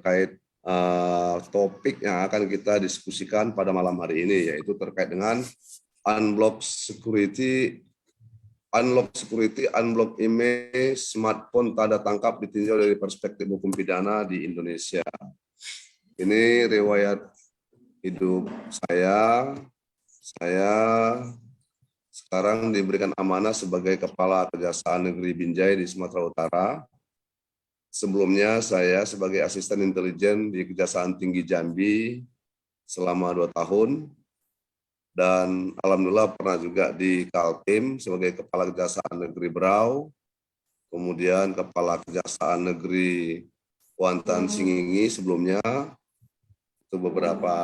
terkait topik yang akan kita diskusikan pada malam hari ini, yaitu terkait dengan unblock security, unblock image, smartphone tanda tangkap ditinjau dari perspektif hukum pidana di Indonesia. Ini riwayat hidup saya. Saya sekarang diberikan amanah sebagai Kepala Kejaksaan Negeri Binjai di Sumatera Utara. Sebelumnya saya sebagai asisten intelijen di Kejaksaan Tinggi Jambi selama 2 tahun. Dan alhamdulillah pernah juga di Kaltim sebagai Kepala Kejaksaan Negeri Berau, kemudian Kepala Kejaksaan Negeri Kuantan Singingi sebelumnya. Itu beberapa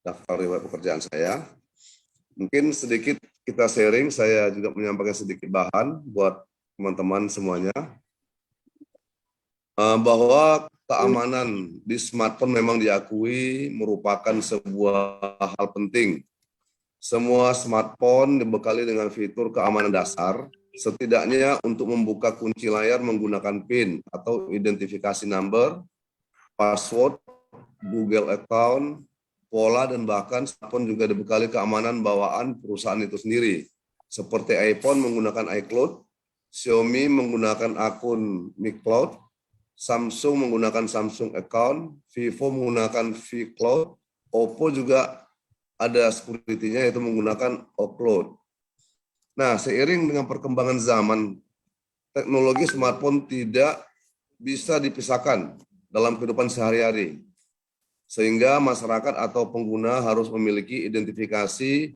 daftar riwayat pekerjaan saya. Mungkin sedikit kita sharing, saya juga menyampaikan sedikit bahan buat teman-teman semuanya. Bahwa keamanan di smartphone memang diakui merupakan sebuah hal penting. Semua smartphone dibekali dengan fitur keamanan dasar, setidaknya untuk membuka kunci layar menggunakan PIN atau identifikasi number, password, Google account, pola, dan bahkan smartphone juga dibekali keamanan bawaan perusahaan itu sendiri. Seperti iPhone menggunakan iCloud, Xiaomi menggunakan akun Mi Cloud, Samsung menggunakan Samsung account, Vivo menggunakan vCloud, Oppo juga ada security-nya yaitu menggunakan OCloud. Nah, seiring dengan perkembangan zaman, teknologi smartphone tidak bisa dipisahkan dalam kehidupan sehari-hari. Sehingga masyarakat atau pengguna harus memiliki identifikasi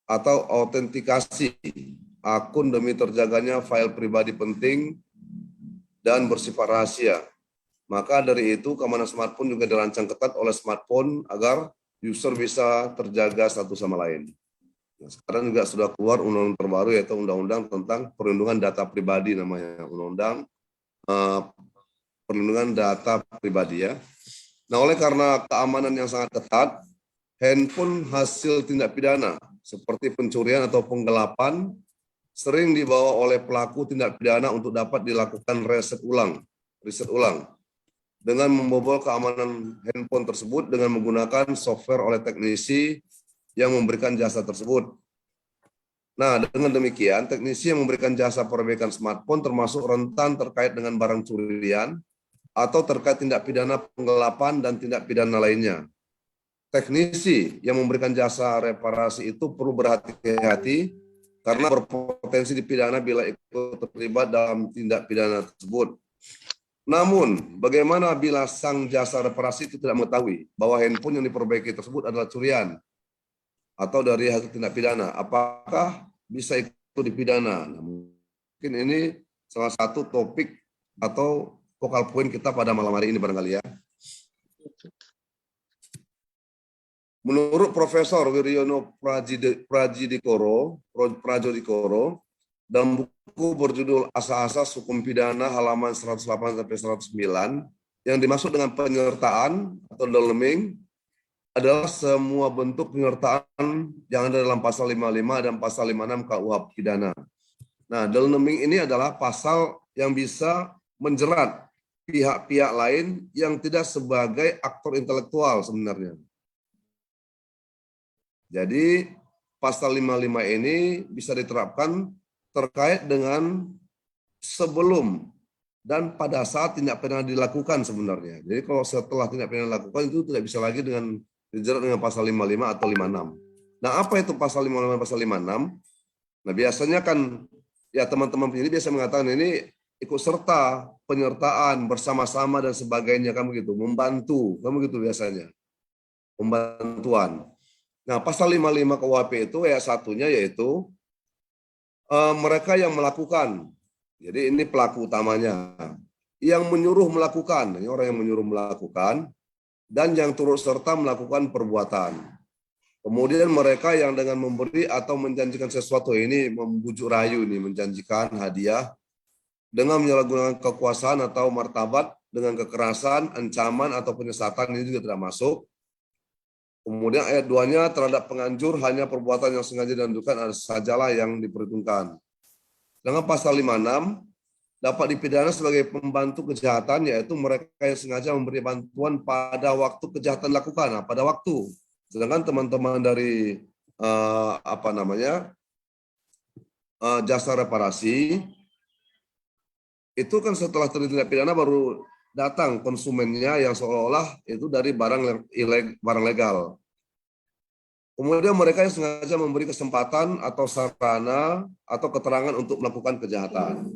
atau autentikasi akun demi terjaganya file pribadi penting dan bersifat rahasia. Maka dari itu, keamanan smartphone juga dirancang ketat oleh smartphone agar user bisa terjaga satu sama lain. Nah, sekarang juga sudah keluar undang-undang terbaru, yaitu undang-undang tentang perlindungan data pribadi, namanya undang-undang perlindungan data pribadi ya. Nah, oleh karena keamanan yang sangat ketat, handphone hasil tindak pidana seperti pencurian atau penggelapan sering dibawa oleh pelaku tindak pidana untuk dapat dilakukan riset ulang dengan membobol keamanan handphone tersebut dengan menggunakan software oleh teknisi yang memberikan jasa tersebut. Nah, dengan demikian, teknisi yang memberikan jasa perbaikan smartphone termasuk rentan terkait dengan barang curian atau terkait tindak pidana penggelapan dan tindak pidana lainnya. Teknisi yang memberikan jasa reparasi itu perlu berhati-hati karena berpotensi dipidana bila ikut terlibat dalam tindak pidana tersebut. Namun, bagaimana bila sang jasa reparasi itu tidak mengetahui bahwa handphone yang diperbaiki tersebut adalah curian atau dari hasil tindak pidana? Apakah bisa ikut dipidana? Nah, mungkin ini salah satu topik atau focal point kita pada malam hari ini barangkali ya. Menurut Profesor Wiryono Pradjodikoro dalam buku berjudul Asas-asas Hukum Pidana halaman 108-109 yang dimaksud dengan penyertaan atau dalamming adalah semua bentuk penyertaan yang ada dalam pasal 55 dan pasal 56 KUH pidana. Nah, dalamming ini adalah pasal yang bisa menjerat pihak-pihak lain yang tidak sebagai aktor intelektual sebenarnya. Jadi pasal 55 ini bisa diterapkan terkait dengan sebelum dan pada saat tindak pidana dilakukan sebenarnya. Jadi kalau setelah tindak pidana dilakukan itu tidak bisa lagi dengan dijerat dengan pasal 55 atau 56. Nah, apa itu pasal 55 dan pasal 56? Nah, biasanya kan ya teman-teman ini biasa mengatakan ini ikut serta, penyertaan, bersama-sama dan sebagainya, kan begitu, membantu, kan begitu biasanya. Pembantuan. Nah, pasal 55 KUHP itu ya satunya yaitu mereka yang melakukan. Jadi ini pelaku utamanya. Yang menyuruh melakukan, ini orang yang menyuruh melakukan, dan yang turut serta melakukan perbuatan. Kemudian mereka yang dengan memberi atau menjanjikan sesuatu, ini membujuk rayu, ini menjanjikan hadiah, dengan menyalahgunakan kekuasaan atau martabat, dengan kekerasan, ancaman, atau penyesatan, ini juga tidak masuk. Kemudian ayat 2-nya terhadap penganjur hanya perbuatan yang sengaja dan dilakukan sajalah yang diperhitungkan. Dengan pasal 56 dapat dipidana sebagai pembantu kejahatan, yaitu mereka yang sengaja memberi bantuan pada waktu kejahatan dilakukan, nah, pada waktu. Sedangkan teman-teman dari jasa reparasi itu kan setelah terjadi tindak pidana baru datang konsumennya yang seolah-olah itu dari barang legal. Kemudian mereka yang sengaja memberi kesempatan atau sarana atau keterangan untuk melakukan kejahatan.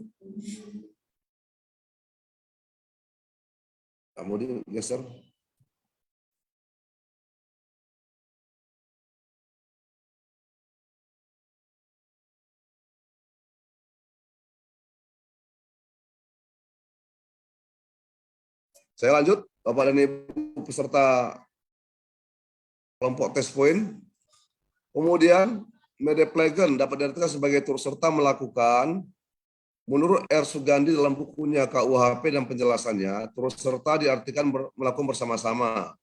Kemudian geser. Saya lanjut, Bapak dan Ibu peserta kelompok test point. Kemudian, Medeplegen dapat diartikan sebagai turut serta melakukan, menurut R. Sugandi dalam bukunya KUHP dan penjelasannya, turut serta diartikan melakukan bersama-sama.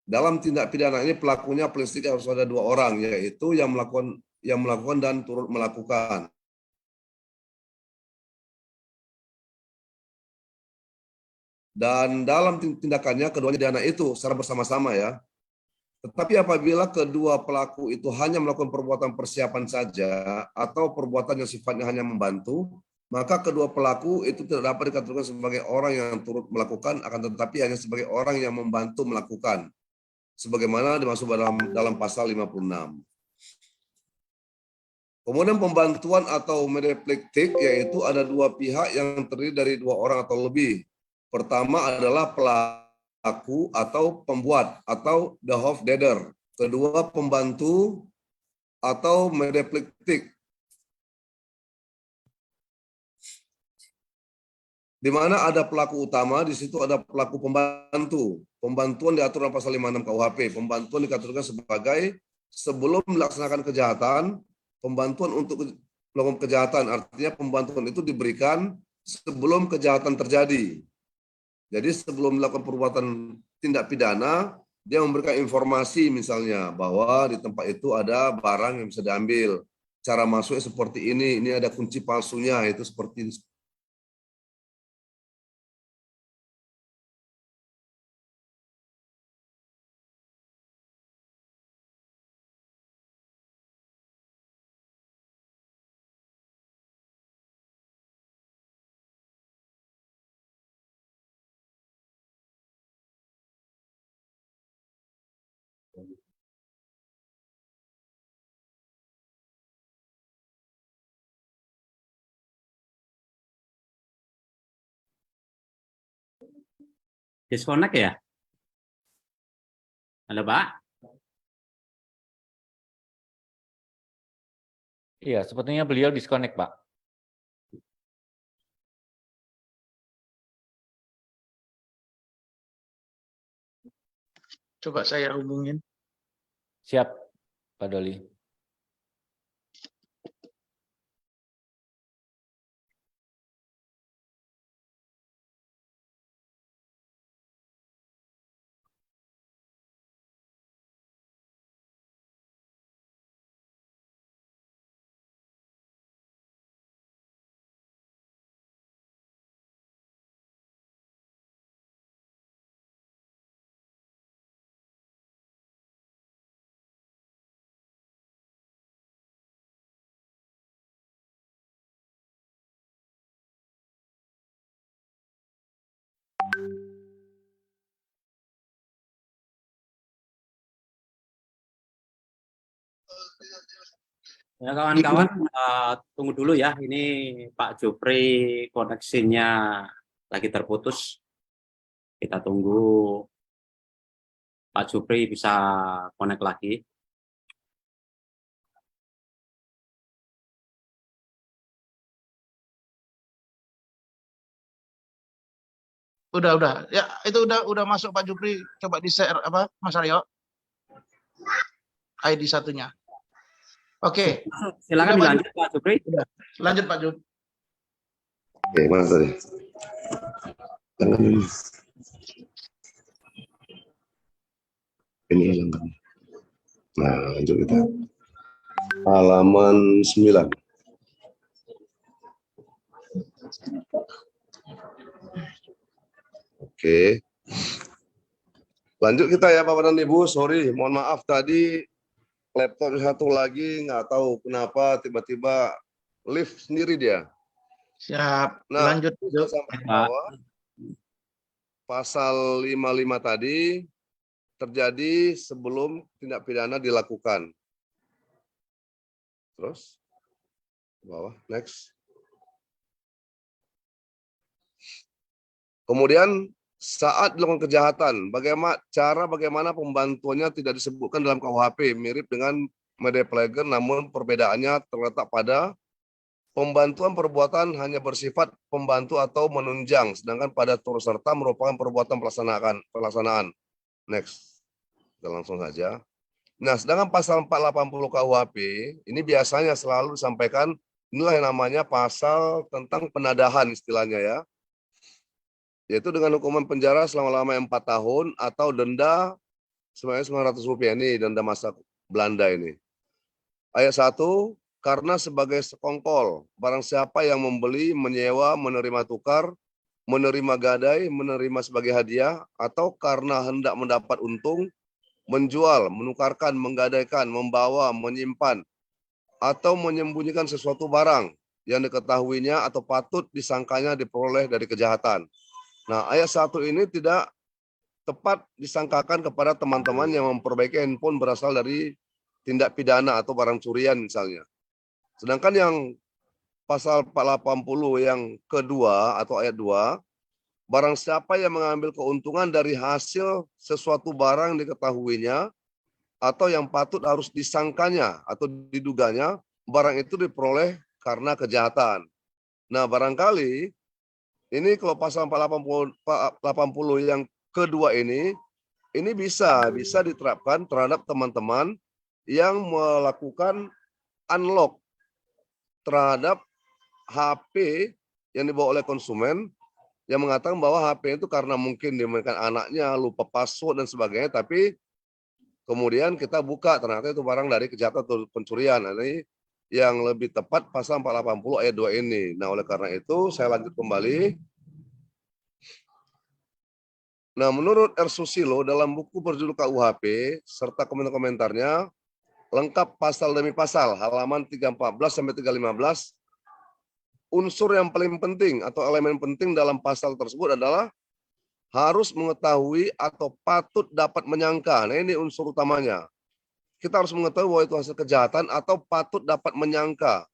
Dalam tindak pidana ini pelakunya paling sedikit harus ada 2 orang, yaitu yang melakukan dan turut melakukan. Dan dalam tindakannya keduanya dana itu secara bersama-sama ya. Tetapi apabila kedua pelaku itu hanya melakukan perbuatan persiapan saja atau perbuatan yang sifatnya hanya membantu, maka kedua pelaku itu tidak dapat dikategorikan sebagai orang yang turut melakukan, akan tetapi hanya sebagai orang yang membantu melakukan. Sebagaimana dimaksud dalam pasal 56. Kemudian pembantuan atau medeplektik, yaitu ada 2 pihak yang terdiri dari 2 orang atau lebih. Pertama adalah pelaku atau pembuat atau the hoofddader. Kedua pembantu atau medeplektik. Di mana ada pelaku utama, di situ ada pelaku pembantu. Pembantuan diatur dalam pasal 56 KUHP. Pembantuan dikategorikan sebagai sebelum melaksanakan kejahatan, pembantuan untuk melakukan kejahatan. Artinya pembantuan itu diberikan sebelum kejahatan terjadi. Jadi sebelum melakukan perbuatan tindak pidana, dia memberikan informasi misalnya bahwa di tempat itu ada barang yang bisa diambil. Cara masuknya seperti ini ada kunci palsunya, itu seperti ini. Disconnect ya? Halo, Pak? Iya, sepertinya beliau disconnect, Pak. Coba saya hubungin. Siap, Pak Doli. Ya kawan-kawan, tunggu dulu ya. Ini Pak Jupri koneksinya lagi terputus. Kita tunggu Pak Jupri bisa connect lagi. Udah. Ya, itu udah masuk Pak Jupri. Coba di-share apa, Mas Aryo? ID satunya. Oke. Silakan Udah, Pak dilanjut Pak Jupri. Udah. Lanjut Pak Jupri. Oke, mana tadi? Jangan ini. Ini hilang. Nah, lanjut kita. Halaman 9. Oke. Lanjut kita ya Bapak dan Ibu. Sorry, mohon maaf tadi laptop satu lagi nggak tahu kenapa tiba-tiba lift sendiri dia. Siap. Nah, Lanjut, saya Jup. sampai Pak. bawah. Pasal 55 tadi terjadi sebelum tindak pidana dilakukan. Terus bawah, next. Kemudian saat dilakukan kejahatan, bagaimana pembantuannya tidak disebutkan dalam KUHP, mirip dengan media player, namun perbedaannya terletak pada pembantuan perbuatan hanya bersifat pembantu atau menunjang, sedangkan pada turut serta merupakan perbuatan pelaksanaan. Next, kita langsung saja. Nah, sedangkan pasal 480 KUHP ini biasanya selalu disampaikan, inilah yang namanya pasal tentang penadahan istilahnya ya, yaitu dengan hukuman penjara selama-lamanya 4 tahun atau denda sebanyak Rp900 ini, denda masa Belanda ini. Ayat 1, karena sebagai sekongkol, barang siapa yang membeli, menyewa, menerima tukar, menerima gadai, menerima sebagai hadiah, atau karena hendak mendapat untung, menjual, menukarkan, menggadaikan, membawa, menyimpan, atau menyembunyikan sesuatu barang yang diketahuinya atau patut disangkanya diperoleh dari kejahatan. Nah, ayat 1 ini tidak tepat disangkakan kepada teman-teman yang memperbaiki handphone berasal dari tindak pidana atau barang curian misalnya. Sedangkan yang pasal 480 yang kedua atau ayat 2, barang siapa yang mengambil keuntungan dari hasil sesuatu barang diketahuinya atau yang patut harus disangkanya atau diduganya, barang itu diperoleh karena kejahatan. Nah, barangkali ini kalau pasal 480 yang kedua ini bisa diterapkan terhadap teman-teman yang melakukan unlock terhadap HP yang dibawa oleh konsumen, yang mengatakan bahwa HP itu karena mungkin dimainkan anaknya, lupa password dan sebagainya, tapi kemudian kita buka ternyata itu barang dari kejahatan atau pencurian. Nah, ini yang lebih tepat pasal 480 ayat 2 ini. Nah, oleh karena itu saya lanjut kembali. Nah, menurut R. Susilo dalam buku berjudul KUHP serta komentar-komentarnya lengkap pasal demi pasal halaman 314 sampai 315, unsur yang paling penting atau elemen penting dalam pasal tersebut adalah harus mengetahui atau patut dapat menyangka. Nah, ini unsur utamanya. Kita harus mengetahui bahwa itu hasil kejahatan atau patut dapat menyangka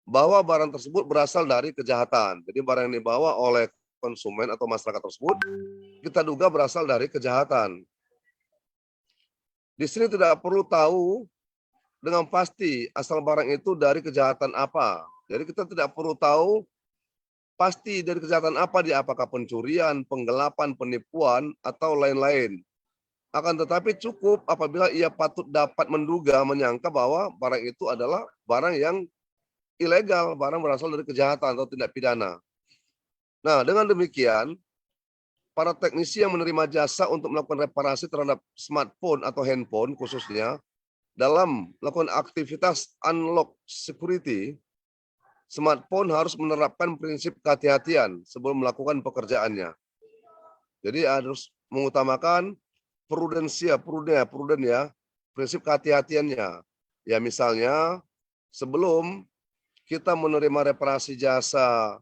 bahwa barang tersebut berasal dari kejahatan. Jadi barang yang dibawa oleh konsumen atau masyarakat tersebut kita duga berasal dari kejahatan. Di sini tidak perlu tahu dengan pasti asal barang itu dari kejahatan apa. Jadi kita tidak perlu tahu pasti dari kejahatan apa dia, apakah pencurian, penggelapan, penipuan, atau lain-lain. Akan tetapi cukup apabila ia patut dapat menduga, menyangka bahwa barang itu adalah barang yang ilegal, barang berasal dari kejahatan atau tindak pidana. Nah, dengan demikian, para teknisi yang menerima jasa untuk melakukan reparasi terhadap smartphone atau handphone khususnya, dalam melakukan aktivitas unlock security, smartphone harus menerapkan prinsip kehati-hatian sebelum melakukan pekerjaannya. Jadi harus mengutamakan pruden ya, prinsip kehati-hatiannya. Ya misalnya sebelum kita menerima reparasi jasa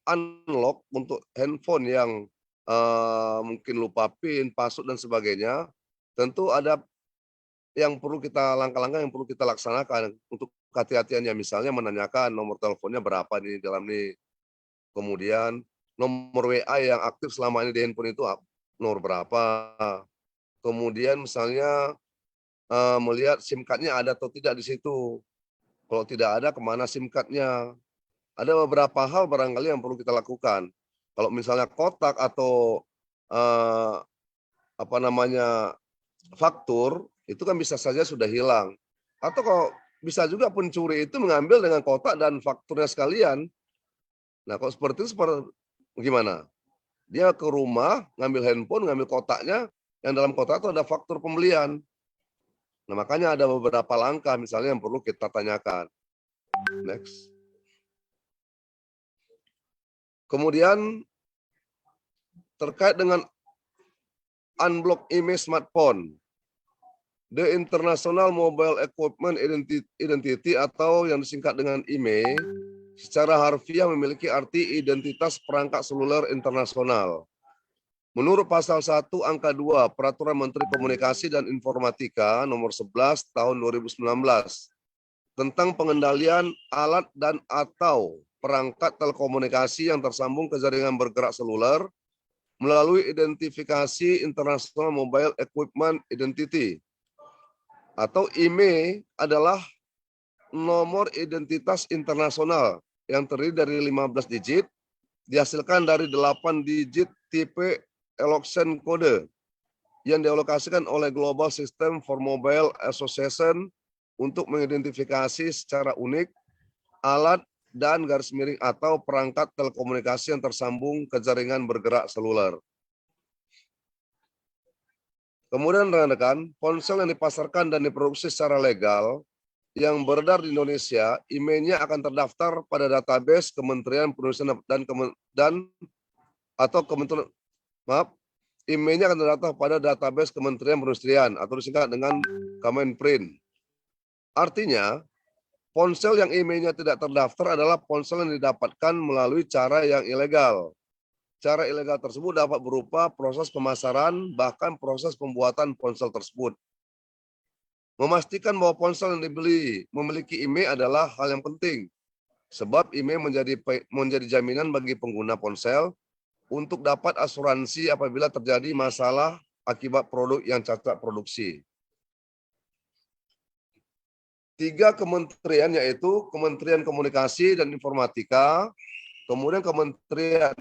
unlock untuk handphone yang mungkin lupa PIN, password dan sebagainya, tentu ada yang perlu kita langkah-langkah yang perlu kita laksanakan untuk kehati-hatiannya, misalnya menanyakan nomor teleponnya berapa nih dalam nih, kemudian nomor WA yang aktif selama ini di handphone itu nomor berapa, kemudian misalnya melihat SIM card-nya ada atau tidak di situ, kalau tidak ada kemana SIM card-nya. Ada beberapa hal barangkali yang perlu kita lakukan. Kalau misalnya kotak atau faktur itu kan bisa saja sudah hilang. Atau kalau bisa juga pencuri itu mengambil dengan kotak dan fakturnya sekalian. Nah, kalau seperti itu gimana? Dia ke rumah, ngambil handphone, ngambil kotaknya, yang dalam kotak itu ada faktur pembelian. Nah, makanya ada beberapa langkah misalnya yang perlu kita tanyakan. Next. Kemudian terkait dengan unblock IMEI smartphone. The International Mobile Equipment Identity atau yang disingkat dengan IMEI secara harfiah memiliki arti identitas perangkat seluler internasional. Menurut pasal 1 angka 2 Peraturan Menteri Komunikasi dan Informatika nomor 11 tahun 2019 tentang pengendalian alat dan atau perangkat telekomunikasi yang tersambung ke jaringan bergerak seluler melalui identifikasi International Mobile Equipment Identity atau IMEI adalah nomor identitas internasional yang terdiri dari 15 digit dihasilkan dari 8 digit tipe allocation code yang dialokasikan oleh Global System for Mobile Association untuk mengidentifikasi secara unik alat dan garis miring atau perangkat telekomunikasi yang tersambung ke jaringan bergerak seluler. Kemudian rekan-rekan, ponsel yang dipasarkan dan diproduksi secara legal yang beredar di Indonesia, IMEI-nya akan terdaftar pada database Kementerian Perindustrian IMEI-nya akan terdaftar pada database Kementerian Perindustrian atau disingkat dengan Kemenprin. Artinya, ponsel yang IMEI-nya tidak terdaftar adalah ponsel yang didapatkan melalui cara yang ilegal. Cara ilegal tersebut dapat berupa proses pemasaran, bahkan proses pembuatan ponsel tersebut. Memastikan bahwa ponsel yang dibeli memiliki IMEI adalah hal yang penting, sebab IMEI menjadi jaminan bagi pengguna ponsel untuk dapat asuransi apabila terjadi masalah akibat produk yang cacat produksi. 3 kementerian yaitu Kementerian Komunikasi dan Informatika, kemudian Kementerian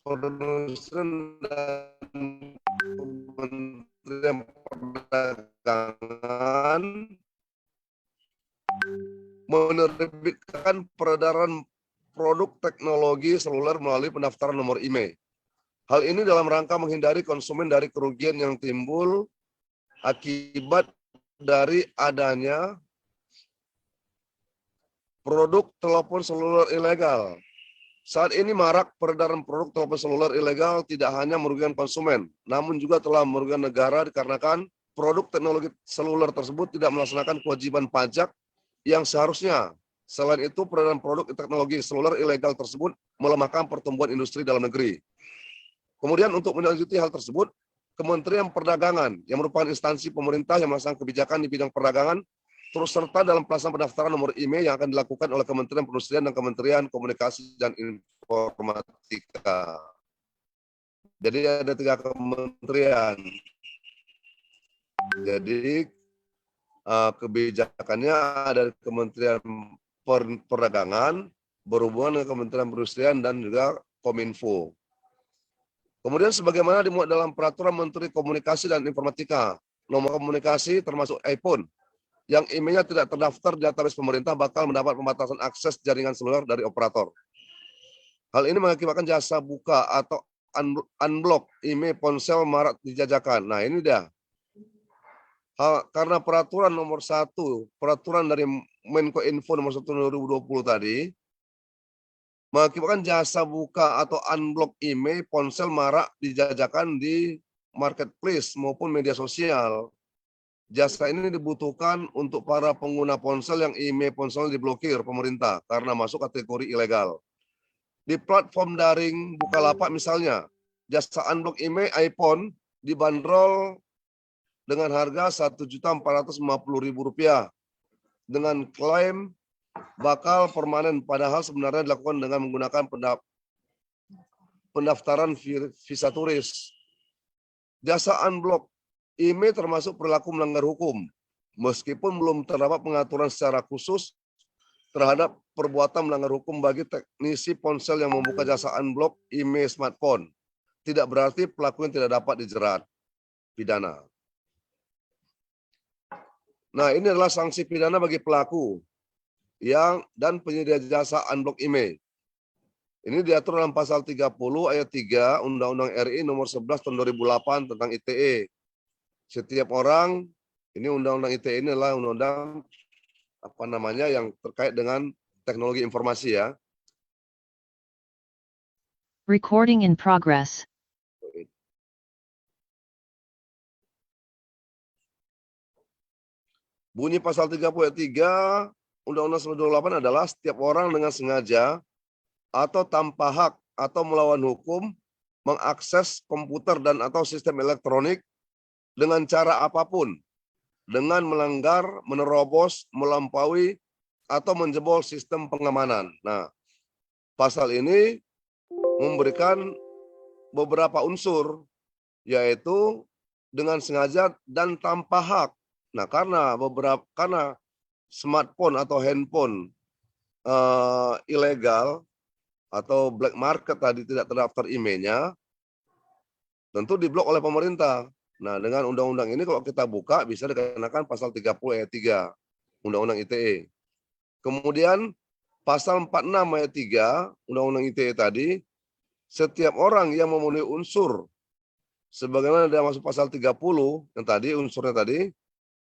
Perindustrian dan Kementerian Perdagangan menerbitkan peredaran produk teknologi seluler melalui pendaftaran nomor IMEI. Hal ini dalam rangka menghindari konsumen dari kerugian yang timbul akibat dari adanya produk telepon seluler ilegal. Saat ini marak peredaran produk telepon seluler ilegal tidak hanya merugikan konsumen, namun juga telah merugikan negara dikarenakan produk teknologi seluler tersebut tidak melaksanakan kewajiban pajak yang seharusnya. Selain itu, peredaran produk teknologi seluler ilegal tersebut melemahkan pertumbuhan industri dalam negeri. Kemudian untuk menindaklanjuti hal tersebut, Kementerian Perdagangan yang merupakan instansi pemerintah yang melaksanakan kebijakan di bidang perdagangan terus serta dalam pelaksanaan pendaftaran nomor IMEI yang akan dilakukan oleh Kementerian Perindustrian dan Kementerian Komunikasi dan Informatika. Jadi ada 3 kementerian. Jadi kebijakannya ada Kementerian Perdagangan, berhubungan dengan Kementerian Perindustrian dan juga Kominfo. Kemudian sebagaimana dimuat dalam Peraturan Menteri Komunikasi dan Informatika, nomor komunikasi termasuk iPhone, yang IMEI-nya tidak terdaftar di database pemerintah bakal mendapat pembatasan akses jaringan seluler dari operator. Hal ini mengakibatkan jasa buka atau unblock IMEI ponsel marak dijajakan. Nah ini dia. Karena peraturan nomor 1, peraturan dari Menko Info nomor 1 2020 tadi, mengakibatkan jasa buka atau unblock IMEI ponsel marak dijajakan di marketplace maupun media sosial. Jasa ini dibutuhkan untuk para pengguna ponsel yang IMEI ponsel diblokir pemerintah karena masuk kategori ilegal. Di platform daring Bukalapak misalnya, jasa unblock IMEI iPhone dibanderol dengan harga Rp1.450.000 dengan klaim bakal permanen, padahal sebenarnya dilakukan dengan menggunakan pendaftaran visa turis. Jasa unblock IMEI termasuk perilaku melanggar hukum, meskipun belum terdapat pengaturan secara khusus terhadap perbuatan melanggar hukum bagi teknisi ponsel yang membuka jasa unblock IMEI smartphone. Tidak berarti pelakunya tidak dapat dijerat pidana. Nah, ini adalah sanksi pidana bagi pelaku dan penyedia jasa unblock IMEI. Ini diatur dalam pasal 30 ayat 3 Undang-Undang RI nomor 11 tahun 2008 tentang ITE. Setiap orang, ini undang-undang ITE ini adalah undang-undang yang terkait dengan teknologi informasi ya. Recording in progress. Bunyi pasal 30 ayat 3 Undang-Undang 1928 adalah setiap orang dengan sengaja atau tanpa hak atau melawan hukum mengakses komputer dan atau sistem elektronik dengan cara apapun dengan melanggar, menerobos, melampaui, atau menjebol sistem pengamanan. Nah, pasal ini memberikan beberapa unsur, yaitu dengan sengaja dan tanpa hak. Nah, karena smartphone atau handphone ilegal atau black market tadi tidak terdaftar IMEI-nya, tentu diblok oleh pemerintah. Nah, dengan undang-undang ini kalau kita buka bisa dikenakan pasal 30 ayat 3 Undang-Undang ITE. Kemudian pasal 46 ayat 3 Undang-Undang ITE tadi, setiap orang yang memenuhi unsur sebagaimana dia masuk pasal 30 yang tadi unsurnya tadi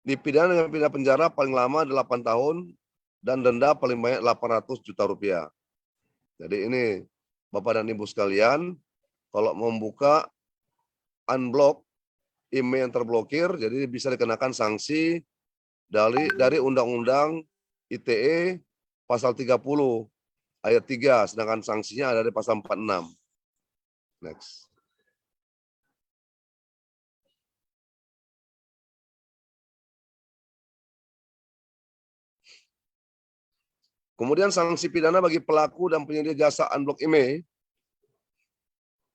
dipidana dengan pidana penjara paling lama 8 tahun dan denda paling banyak 800 juta rupiah. Jadi ini Bapak dan Ibu sekalian, kalau membuka unblock email yang terblokir, jadi bisa dikenakan sanksi dari Undang-Undang ITE pasal 30 ayat 3, sedangkan sanksinya ada di pasal 46. Next. Kemudian sanksi pidana bagi pelaku dan penyedia jasa unblock email.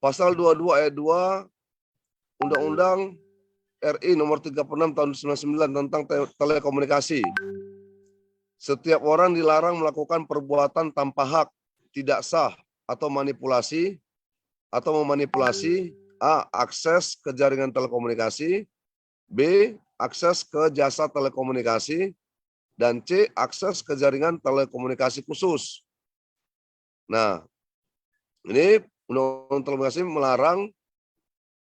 Pasal 22 ayat 2 Undang-Undang RI nomor 36 tahun 99 tentang telekomunikasi. Setiap orang dilarang melakukan perbuatan tanpa hak, tidak sah, atau manipulasi, atau memanipulasi A. Akses ke jaringan telekomunikasi, B. Akses ke jasa telekomunikasi, dan C. Akses ke jaringan telekomunikasi khusus. Nah, ini Undang-Undang Telekomunikasi melarang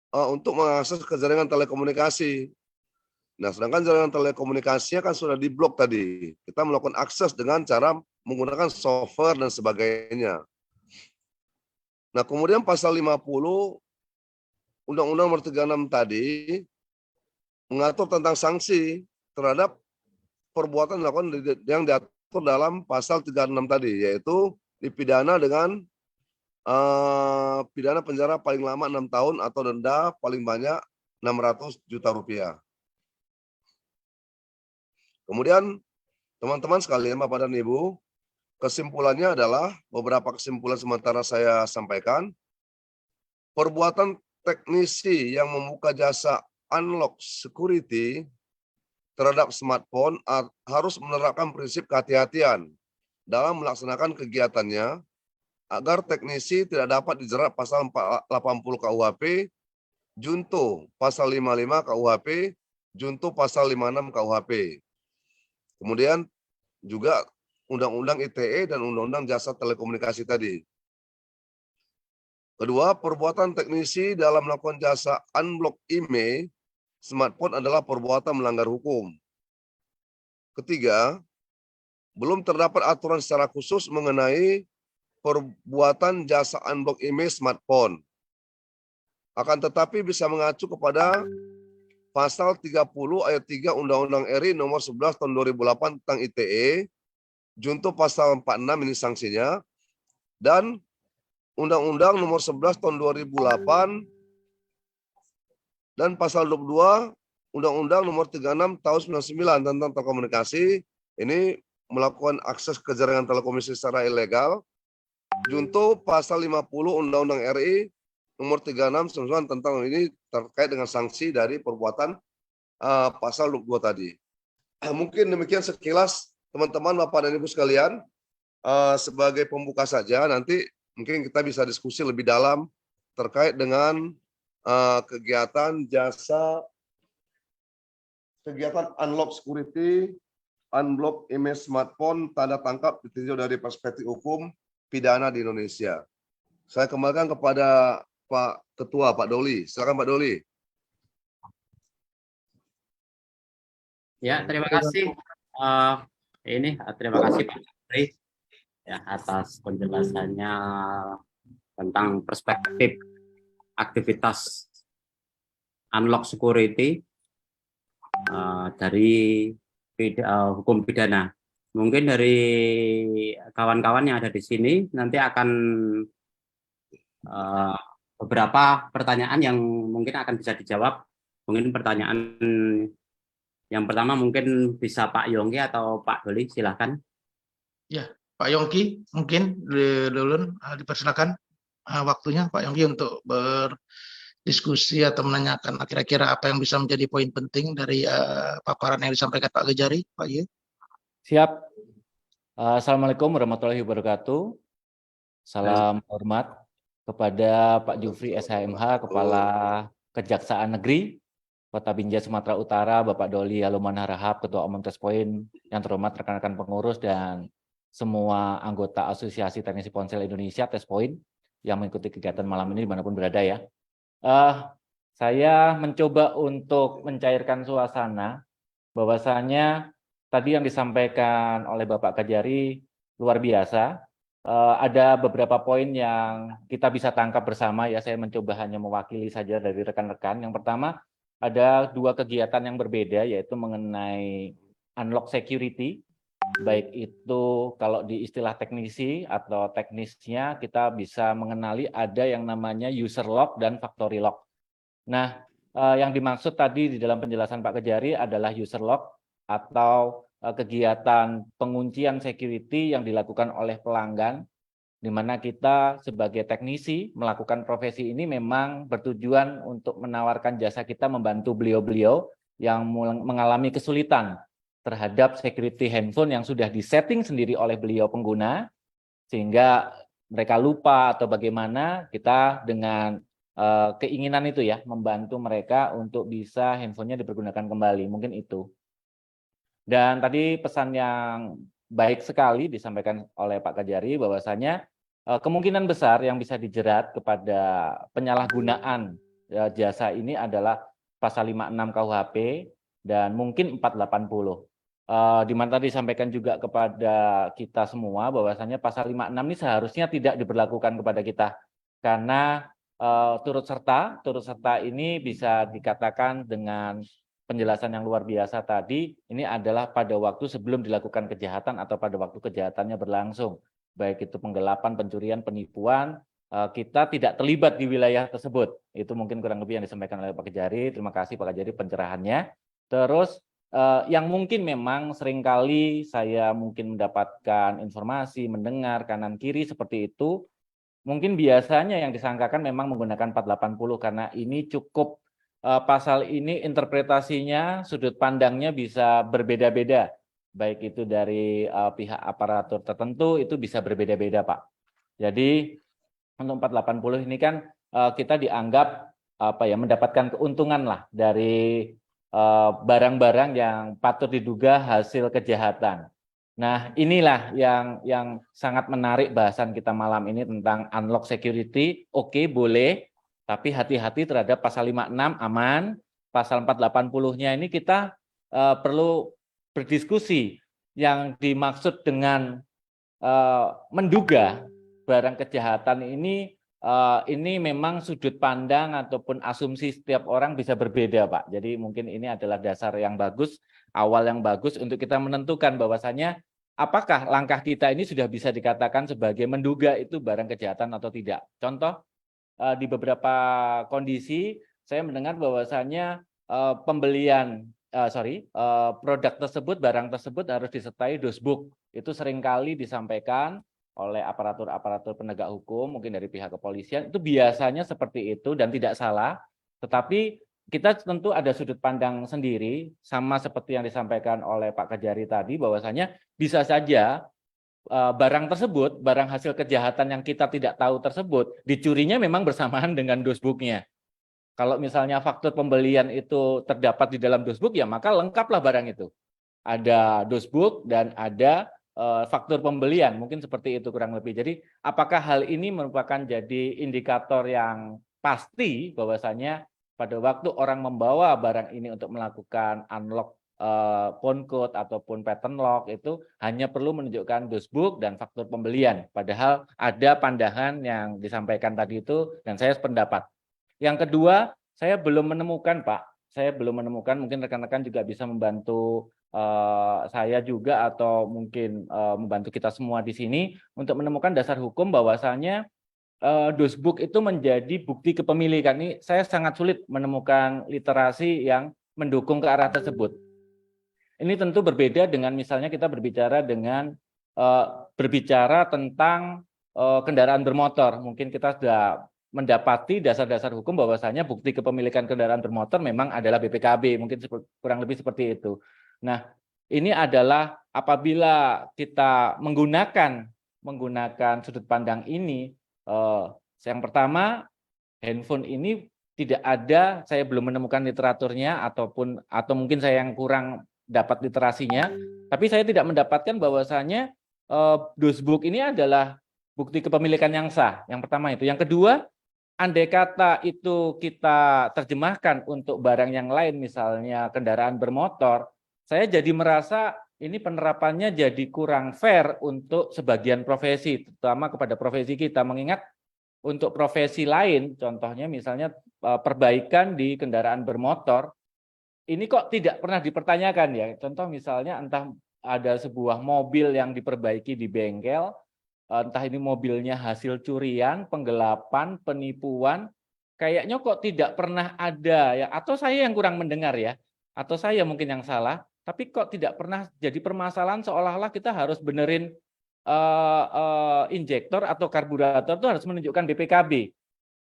untuk mengakses ke jaringan telekomunikasi. Nah, sedangkan jaringan telekomunikasinya kan sudah diblok tadi. Kita melakukan akses dengan cara menggunakan software dan sebagainya. Nah, kemudian pasal 50 Undang-Undang Nomor 36 tadi mengatur tentang sanksi terhadap perbuatan dilakukan yang diatur dalam pasal 36 tadi, yaitu dipidana dengan pidana penjara paling lama 6 tahun atau denda paling banyak 600 juta rupiah. Kemudian teman-teman sekalian, Bapak dan Ibu, kesimpulannya adalah beberapa kesimpulan sementara saya sampaikan. Perbuatan teknisi yang membuka jasa unlock security terhadap smartphone harus menerapkan prinsip kehati-hatian dalam melaksanakan kegiatannya agar teknisi tidak dapat dijerat pasal 80 KUHP, junto pasal 55 KUHP, junto pasal 56 KUHP. Kemudian juga Undang-Undang ITE dan Undang-Undang Jasa Telekomunikasi tadi. Kedua, perbuatan teknisi dalam melakukan jasa unblock email smartphone adalah perbuatan melanggar hukum. Ketiga, belum terdapat aturan secara khusus mengenai perbuatan jasa unblock email smartphone. Akan tetapi bisa mengacu kepada pasal 30 ayat 3 Undang-Undang RI nomor 11 tahun 2008 tentang ITE, junto pasal 46 ini sanksinya, dan Undang-Undang nomor 11 tahun 2008 dan pasal 22 Undang-Undang nomor 36 tahun 99 tentang telekomunikasi, ini melakukan akses ke jaringan telekomunikasi secara ilegal, junto pasal 50 Undang-Undang RI nomor 36 tentang ini terkait dengan sanksi dari perbuatan pasal 22 tadi. Mungkin demikian sekilas teman-teman, Bapak dan Ibu sekalian, sebagai pembuka saja, nanti mungkin kita bisa diskusi lebih dalam terkait dengan kegiatan unlock security, unblock image smartphone, tanda tangkap ditinjau dari perspektif hukum pidana di Indonesia. Saya kembalikan kepada Pak Ketua, Pak Doli. Silakan Pak Doli. Ya, terima kasih. Terima kasih Pak Jupri ya atas penjelasannya tentang perspektif aktivitas unlock security dari hukum pidana. Mungkin dari kawan-kawan yang ada di sini nanti akan beberapa pertanyaan yang mungkin akan bisa dijawab. Mungkin pertanyaan yang pertama mungkin bisa Pak Yongki atau Pak Doli, silahkan. Ya, Pak Yongki, mungkin dulu dipersilakan waktunya Pak Yongki untuk berdiskusi atau menanyakan kira-kira apa yang bisa menjadi poin penting dari paparan yang disampaikan Pak Kejari, Pak Ye. Siap. Assalamualaikum warahmatullahi wabarakatuh. Salam hormat kepada Pak Jufri SHMH, Kepala Kejaksaan Negeri Kota Binjai, Sumatera Utara, Bapak Doli Aluman Harahap, Ketua Umum Tespoin, yang terhormat rekan-rekan pengurus dan semua anggota Asosiasi Teknisi Ponsel Indonesia Tespoin yang mengikuti kegiatan malam ini dimanapun berada ya. Saya mencoba untuk mencairkan suasana, bahwasanya tadi yang disampaikan oleh Bapak Kejari luar biasa. Ada beberapa poin yang kita bisa tangkap bersama ya. Saya mencoba hanya mewakili saja dari rekan-rekan. Yang pertama, ada dua kegiatan yang berbeda, yaitu mengenai unlock security. Baik itu kalau di istilah teknisi atau teknisnya kita bisa mengenali ada yang namanya user lock dan factory lock. Nah, yang dimaksud tadi di dalam penjelasan Pak Kejari adalah user lock atau kegiatan penguncian security yang dilakukan oleh pelanggan, di mana kita sebagai teknisi melakukan profesi ini memang bertujuan untuk menawarkan jasa kita membantu beliau-beliau yang mengalami kesulitan terhadap security handphone yang sudah disetting sendiri oleh beliau pengguna, sehingga mereka lupa atau bagaimana kita dengan keinginan itu ya, membantu mereka untuk bisa handphonenya dipergunakan kembali, mungkin itu. Dan tadi pesan yang baik sekali disampaikan oleh Pak Kejari, bahwasanya kemungkinan besar yang bisa dijerat kepada penyalahgunaan jasa ini adalah pasal 56 KUHP dan mungkin 480. Di mana tadi disampaikan juga kepada kita semua bahwasanya pasal 56 ini seharusnya tidak diberlakukan kepada kita, karena turut serta ini bisa dikatakan dengan penjelasan yang luar biasa tadi, ini adalah pada waktu sebelum dilakukan kejahatan atau pada waktu kejahatannya berlangsung. Baik itu penggelapan, pencurian, penipuan, kita tidak terlibat di wilayah tersebut. Itu mungkin kurang lebih yang disampaikan oleh Pak Kejari. Terima kasih Pak Kejari pencerahannya. Terus yang mungkin memang seringkali saya mungkin mendapatkan informasi, mendengar kanan kiri seperti itu, mungkin biasanya yang disangkakan memang menggunakan 480 karena ini cukup pasal ini interpretasinya, sudut pandangnya bisa berbeda-beda, baik itu dari pihak aparatur tertentu itu bisa berbeda-beda Pak. Jadi untuk 480 ini kan kita dianggap mendapatkan keuntungan lah dari barang-barang yang patut diduga hasil kejahatan. Nah, inilah yang sangat menarik bahasan kita malam ini tentang unlock security. Oke, boleh. Tapi hati-hati terhadap pasal 56 aman, pasal 480-nya ini kita perlu berdiskusi. Yang dimaksud dengan menduga barang kejahatan ini memang sudut pandang ataupun asumsi setiap orang bisa berbeda, Pak. Jadi mungkin ini adalah dasar yang bagus, awal yang bagus untuk kita menentukan bahwasannya apakah langkah kita ini sudah bisa dikatakan sebagai menduga itu barang kejahatan atau tidak. Contoh, di beberapa kondisi saya mendengar bahwasannya produk tersebut, barang tersebut harus disertai dosbook. Itu seringkali disampaikan oleh aparatur penegak hukum, mungkin dari pihak kepolisian, itu biasanya seperti itu dan tidak salah. Tetapi kita tentu ada sudut pandang sendiri, sama seperti yang disampaikan oleh Pak Kejari tadi, bahwasannya bisa saja barang tersebut, barang hasil kejahatan yang kita tidak tahu tersebut, dicurinya memang bersamaan dengan dosbooknya. Kalau misalnya faktur pembelian itu terdapat di dalam dosbook, ya maka lengkaplah barang itu. Ada dosbook dan ada faktur pembelian, mungkin seperti itu kurang lebih. Jadi apakah hal ini merupakan jadi indikator yang pasti bahwasanya pada waktu orang membawa barang ini untuk melakukan unlock phone code ataupun pattern lock itu hanya perlu menunjukkan dosbook dan faktur pembelian. Padahal ada pandangan yang disampaikan tadi itu dan saya sependapat. Yang kedua, saya belum menemukan Pak. Saya belum menemukan, mungkin rekan-rekan juga bisa membantu saya juga atau mungkin membantu kita semua di sini untuk menemukan dasar hukum bahwasanya dosbuk itu menjadi bukti kepemilikan. Ini saya sangat sulit menemukan literasi yang mendukung ke arah tersebut. Ini tentu berbeda dengan misalnya kita berbicara tentang kendaraan bermotor. Mungkin kita sudah mendapati dasar-dasar hukum bahwasanya bukti kepemilikan kendaraan bermotor memang adalah BPKB, mungkin kurang lebih seperti itu. Nah, ini adalah apabila kita menggunakan sudut pandang ini, yang pertama, handphone ini tidak ada, saya belum menemukan literaturnya atau mungkin saya yang kurang dapat literasinya, tapi saya tidak mendapatkan bahwasanya dosbuk ini adalah bukti kepemilikan yang sah. Yang pertama itu. Yang kedua, andai kata itu kita terjemahkan untuk barang yang lain, misalnya kendaraan bermotor, saya jadi merasa ini penerapannya jadi kurang fair untuk sebagian profesi, terutama kepada profesi kita, mengingat untuk profesi lain, contohnya misalnya perbaikan di kendaraan bermotor, ini kok tidak pernah dipertanyakan ya. Contoh misalnya entah ada sebuah mobil yang diperbaiki di bengkel, entah ini mobilnya hasil curian, penggelapan, penipuan, kayaknya kok tidak pernah ada ya, atau saya yang kurang mendengar ya, atau saya mungkin yang salah, tapi kok tidak pernah jadi permasalahan seolah-olah kita harus benerin injektor atau karburator itu harus menunjukkan BPKB.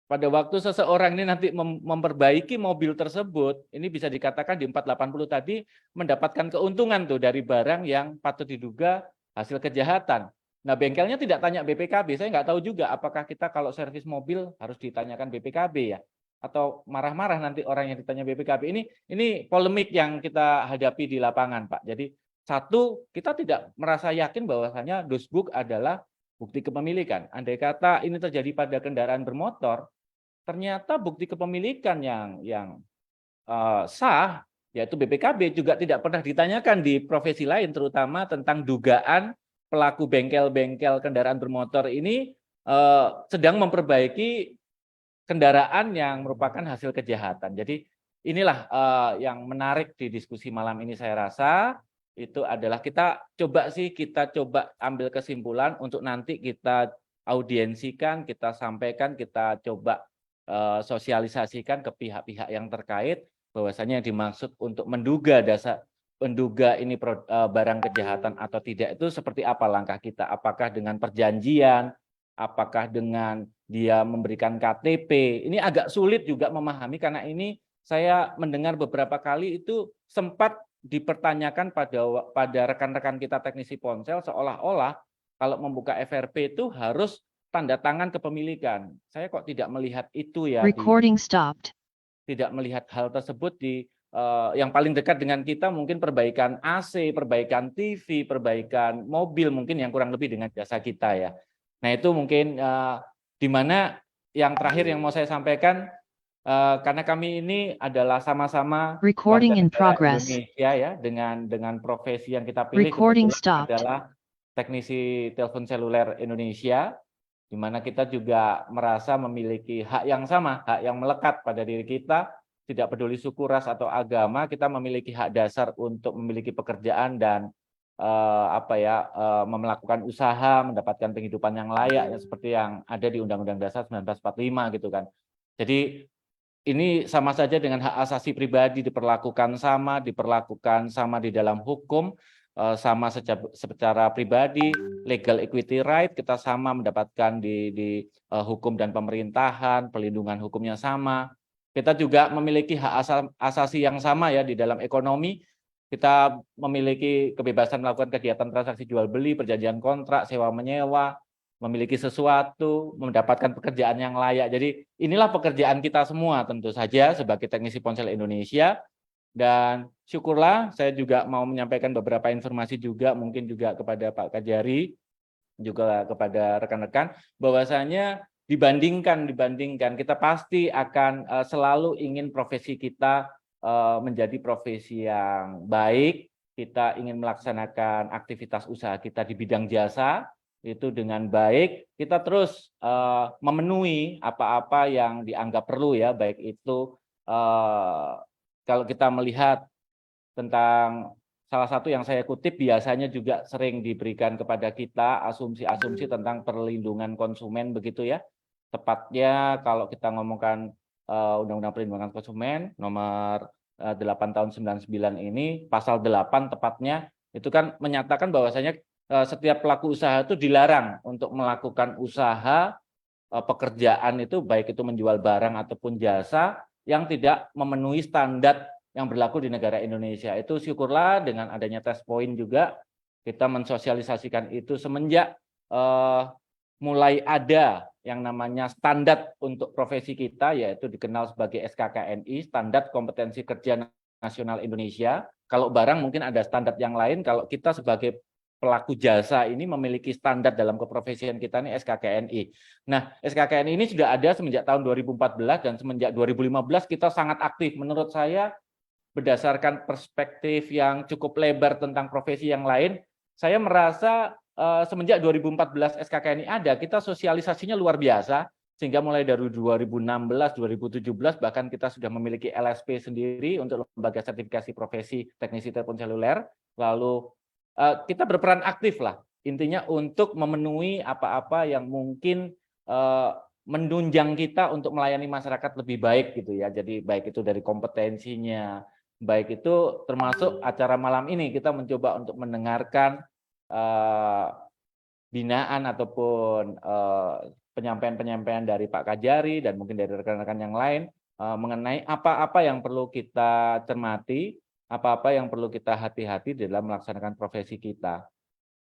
Pada waktu seseorang ini nanti memperbaiki mobil tersebut, ini bisa dikatakan di 480 tadi mendapatkan keuntungan tuh dari barang yang patut diduga hasil kejahatan. Nah, bengkelnya tidak tanya BPKB, saya nggak tahu juga apakah kita kalau servis mobil harus ditanyakan BPKB ya, atau marah-marah nanti orang yang ditanya BPKB. Ini polemik yang kita hadapi di lapangan, Pak. Jadi satu, kita tidak merasa yakin bahwasanya dosbuk adalah bukti kepemilikan. Andai kata ini terjadi pada kendaraan bermotor, ternyata bukti kepemilikan yang sah, yaitu BPKB, juga tidak pernah ditanyakan di profesi lain, terutama tentang dugaan pelaku bengkel-bengkel kendaraan bermotor ini sedang memperbaiki kendaraan yang merupakan hasil kejahatan. Jadi inilah yang menarik di diskusi malam ini, saya rasa itu adalah kita coba ambil kesimpulan untuk nanti kita audiensikan, kita sampaikan, kita coba sosialisasikan ke pihak-pihak yang terkait bahwasanya yang dimaksud untuk menduga ini barang kejahatan atau tidak itu seperti apa langkah kita, apakah dengan perjanjian, apakah dengan dia memberikan KTP. Ini agak sulit juga memahami karena ini saya mendengar beberapa kali itu sempat dipertanyakan pada rekan-rekan kita teknisi ponsel seolah-olah kalau membuka FRP itu harus tanda tangan kepemilikan. Saya kok tidak melihat itu ya. Recording stopped. Tidak melihat hal tersebut di yang paling dekat dengan kita mungkin perbaikan AC, perbaikan TV, perbaikan mobil mungkin yang kurang lebih dengan jasa kita ya. Nah itu mungkin di mana yang terakhir yang mau saya sampaikan karena kami ini adalah sama-sama Recording in progress. Indonesia ya dengan profesi yang kita pilih Recording stopped. adalah teknisi telepon seluler Indonesia, di mana kita juga merasa memiliki hak yang sama, hak yang melekat pada diri kita, tidak peduli suku, ras atau agama, kita memiliki hak dasar untuk memiliki pekerjaan dan melakukan usaha, mendapatkan penghidupan yang layak, ya, seperti yang ada di Undang-Undang Dasar 1945 gitu kan. Jadi ini sama saja dengan hak asasi pribadi diperlakukan sama di dalam hukum, sama secara pribadi, legal equity right, kita sama mendapatkan di hukum dan pemerintahan, pelindungan hukumnya sama. Kita juga memiliki hak asasi yang sama ya di dalam ekonomi. Kita memiliki kebebasan melakukan kegiatan transaksi jual beli, perjanjian kontrak, sewa menyewa, memiliki sesuatu, mendapatkan pekerjaan yang layak. Jadi inilah pekerjaan kita semua tentu saja sebagai teknisi ponsel Indonesia. Dan syukurlah saya juga mau menyampaikan beberapa informasi juga mungkin juga kepada Pak Kajari, juga kepada rekan-rekan, bahwasanya dibandingkan kita pasti akan selalu ingin profesi kita menjadi profesi yang baik. Kita ingin melaksanakan aktivitas usaha kita di bidang jasa itu dengan baik. Kita terus memenuhi apa-apa yang dianggap perlu ya, baik itu kalau kita melihat tentang salah satu yang saya kutip biasanya juga sering diberikan kepada kita asumsi-asumsi tentang perlindungan konsumen begitu ya. Tepatnya kalau kita ngomongkan Undang-Undang Perlindungan Konsumen nomor 8 tahun 99 ini, pasal 8 tepatnya, itu kan menyatakan bahwasanya setiap pelaku usaha itu dilarang untuk melakukan usaha pekerjaan itu, baik itu menjual barang ataupun jasa yang tidak memenuhi standar yang berlaku di negara Indonesia. Itu syukurlah dengan adanya tes point juga kita mensosialisasikan itu semenjak mulai ada yang namanya standar untuk profesi kita, yaitu dikenal sebagai SKKNI, Standar Kompetensi Kerja Nasional Indonesia. Kalau barang mungkin ada standar yang lain, kalau kita sebagai pelaku jasa ini memiliki standar dalam keprofesian kita nih SKKNI. Nah, SKKNI ini sudah ada semenjak tahun 2014 dan semenjak 2015 kita sangat aktif. Menurut saya berdasarkan perspektif yang cukup lebar tentang profesi yang lain, saya merasa semenjak 2014 SKKNI ada, kita sosialisasinya luar biasa, sehingga mulai dari 2016, 2017 bahkan kita sudah memiliki LSP sendiri untuk lembaga sertifikasi profesi teknisi telepon seluler. Lalu kita berperan aktif lah, intinya untuk memenuhi apa-apa yang mungkin menunjang kita untuk melayani masyarakat lebih baik gitu ya. Jadi baik itu dari kompetensinya, baik itu termasuk acara malam ini kita mencoba untuk mendengarkan binaan ataupun penyampaian-penyampaian dari Pak Kajari dan mungkin dari rekan-rekan yang lain mengenai apa-apa yang perlu kita cermati, apa-apa yang perlu kita hati-hati dalam melaksanakan profesi kita.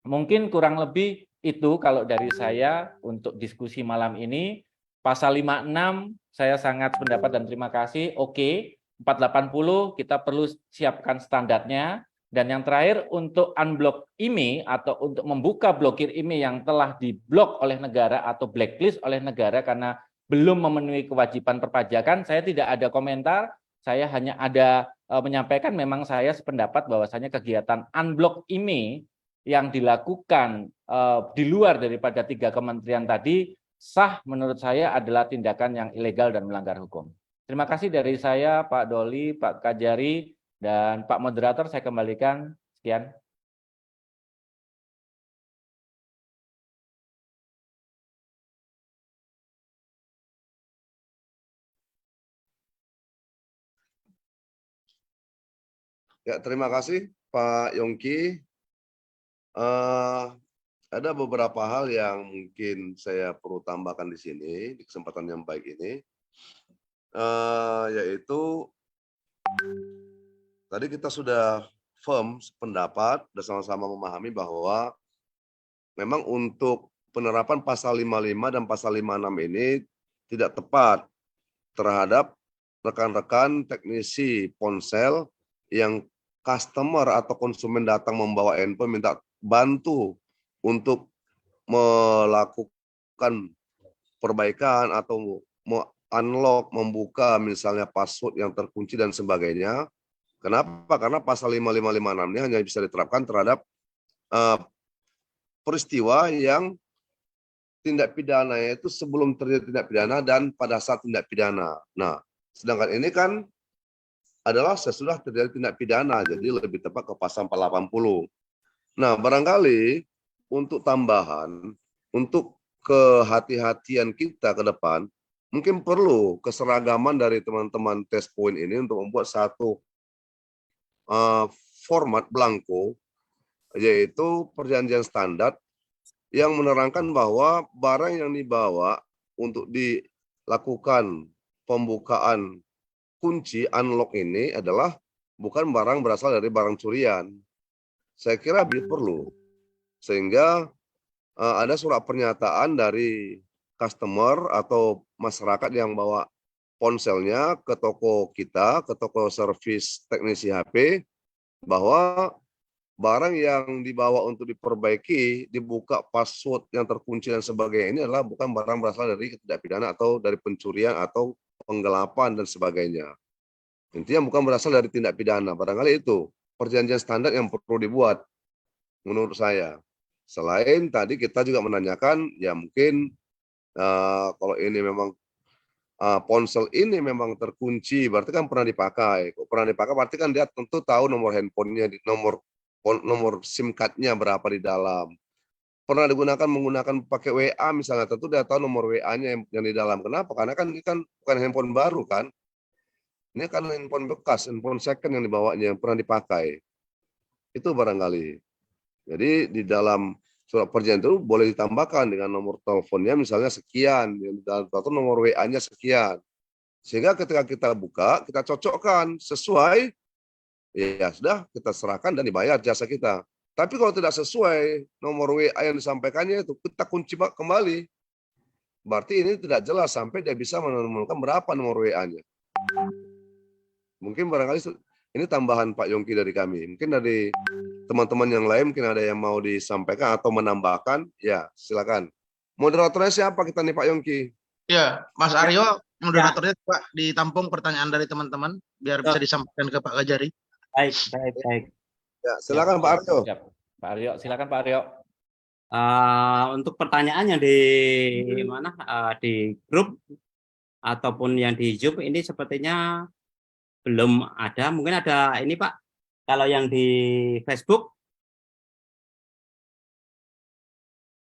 Mungkin kurang lebih itu kalau dari saya untuk diskusi malam ini. Pasal 56 saya sangat sependapat dan terima kasih. Oke, 480 kita perlu siapkan standarnya. Dan yang terakhir untuk unblock IMEI atau untuk membuka blokir IMEI yang telah diblok oleh negara atau blacklist oleh negara karena belum memenuhi kewajiban perpajakan, saya tidak ada komentar, saya hanya ada menyampaikan memang saya sependapat bahwasanya kegiatan unblock IMEI yang dilakukan di luar daripada 3 kementerian tadi sah menurut saya adalah tindakan yang ilegal dan melanggar hukum. Terima kasih dari saya Pak Doli, Pak Kajari, dan Pak Moderator saya kembalikan. Sekian. Ya, terima kasih Pak Yongki. Ada beberapa hal yang mungkin saya perlu tambahkan di sini di kesempatan yang baik ini, yaitu tadi kita sudah firm pendapat dan sama-sama memahami bahwa memang untuk penerapan pasal 55 dan pasal 56 ini tidak tepat terhadap rekan-rekan teknisi ponsel yang customer atau konsumen datang membawa handphone minta bantu untuk melakukan perbaikan atau unlock, membuka misalnya password yang terkunci dan sebagainya. Kenapa? Karena pasal 5556 ini hanya bisa diterapkan terhadap peristiwa yang tindak pidana itu sebelum terjadi tindak pidana dan pada saat tindak pidana. Nah, sedangkan ini kan adalah sesudah terjadi tindak pidana, jadi lebih tepat ke pasal 480. Nah, barangkali untuk tambahan, untuk kehati-hatian kita ke depan, mungkin perlu keseragaman dari teman-teman test point ini untuk membuat satu format blanko, yaitu perjanjian standar yang menerangkan bahwa barang yang dibawa untuk dilakukan pembukaan kunci unlock ini adalah bukan barang berasal dari barang curian. Saya kira perlu. Sehingga ada surat pernyataan dari customer atau masyarakat yang bawa ponselnya ke toko kita, ke toko servis teknisi HP, bahwa barang yang dibawa untuk diperbaiki, dibuka password yang terkunci dan sebagainya ini adalah bukan barang berasal dari tindak pidana atau dari pencurian atau penggelapan dan sebagainya. Intinya bukan berasal dari tindak pidana. Barangkali itu perjanjian standar yang perlu dibuat menurut saya. Selain tadi kita juga menanyakan, ya mungkin kalau ini memang ponsel ini memang terkunci, berarti kan pernah dipakai. Kalau pernah dipakai, berarti kan dia tentu tahu nomor handphonenya, nomor nomor SIM card-nya berapa di dalam. Pernah menggunakan pakai WA misalnya, tentu dia tahu nomor WA-nya yang di dalam. Kenapa? Karena kan ini kan bukan handphone baru kan. Ini kan handphone bekas, handphone second yang dibawanya, yang pernah dipakai. Itu barangkali. Jadi di dalam surat perjanjian itu boleh ditambahkan dengan nomor teleponnya misalnya sekian, atau nomor WA-nya sekian. Sehingga ketika kita buka, kita cocokkan sesuai, ya sudah kita serahkan dan dibayar jasa kita. Tapi kalau tidak sesuai nomor WA yang disampaikannya itu, kita kunci kembali. Berarti ini tidak jelas sampai dia bisa menemukan berapa nomor WA-nya. Mungkin barangkali ini tambahan Pak Yongki dari kami. Mungkin dari teman-teman yang lain mungkin ada yang mau disampaikan atau menambahkan. Ya, silakan. Moderatornya siapa kita nih Pak Yongki? Ya, Mas Aryo, moderatornya Pak, ditampung pertanyaan dari teman-teman biar bisa disampaikan ke Pak Kajari. Baik. Ya, silakan Pak Aryo. Siap. Pak Aryo, silakan Pak Aryo. Untuk pertanyaan yang di mana di grup ataupun yang di Zoom ini sepertinya belum ada. Mungkin ada ini Pak. Kalau yang di Facebook,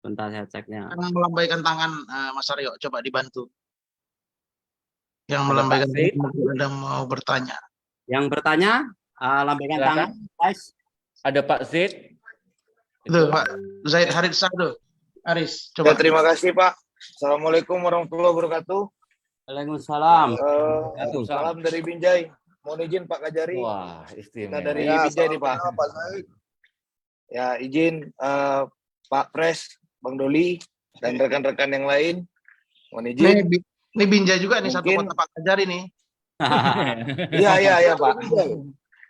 bentar saya ceknya. Yang melambaikan tangan Mas Aryo, coba dibantu. Yang Ada melambaikan Pak Zaid. tangan mungkin ada mau bertanya. Yang bertanya, lambaikan Silakan. tangan, guys. Ada Pak Zaid. Itu Pak Zaid Haris Sado. Haris, Ya, coba. terima kasih Pak. Assalamualaikum warahmatullahi wabarakatuh. Waalaikumsalam. Salam dari Binjai. Mohon izin Pak Kajari. Wah, Kita istimewa. dari Ya, Binjai nih Pak. Pak Zaid. Ya, izin Pak Pres, Bang Doli, dan rekan-rekan yang lain. Mohon izin. Ini Binjai juga nih satu Mungkin- kota Pak Kajari nih. Iya Pak.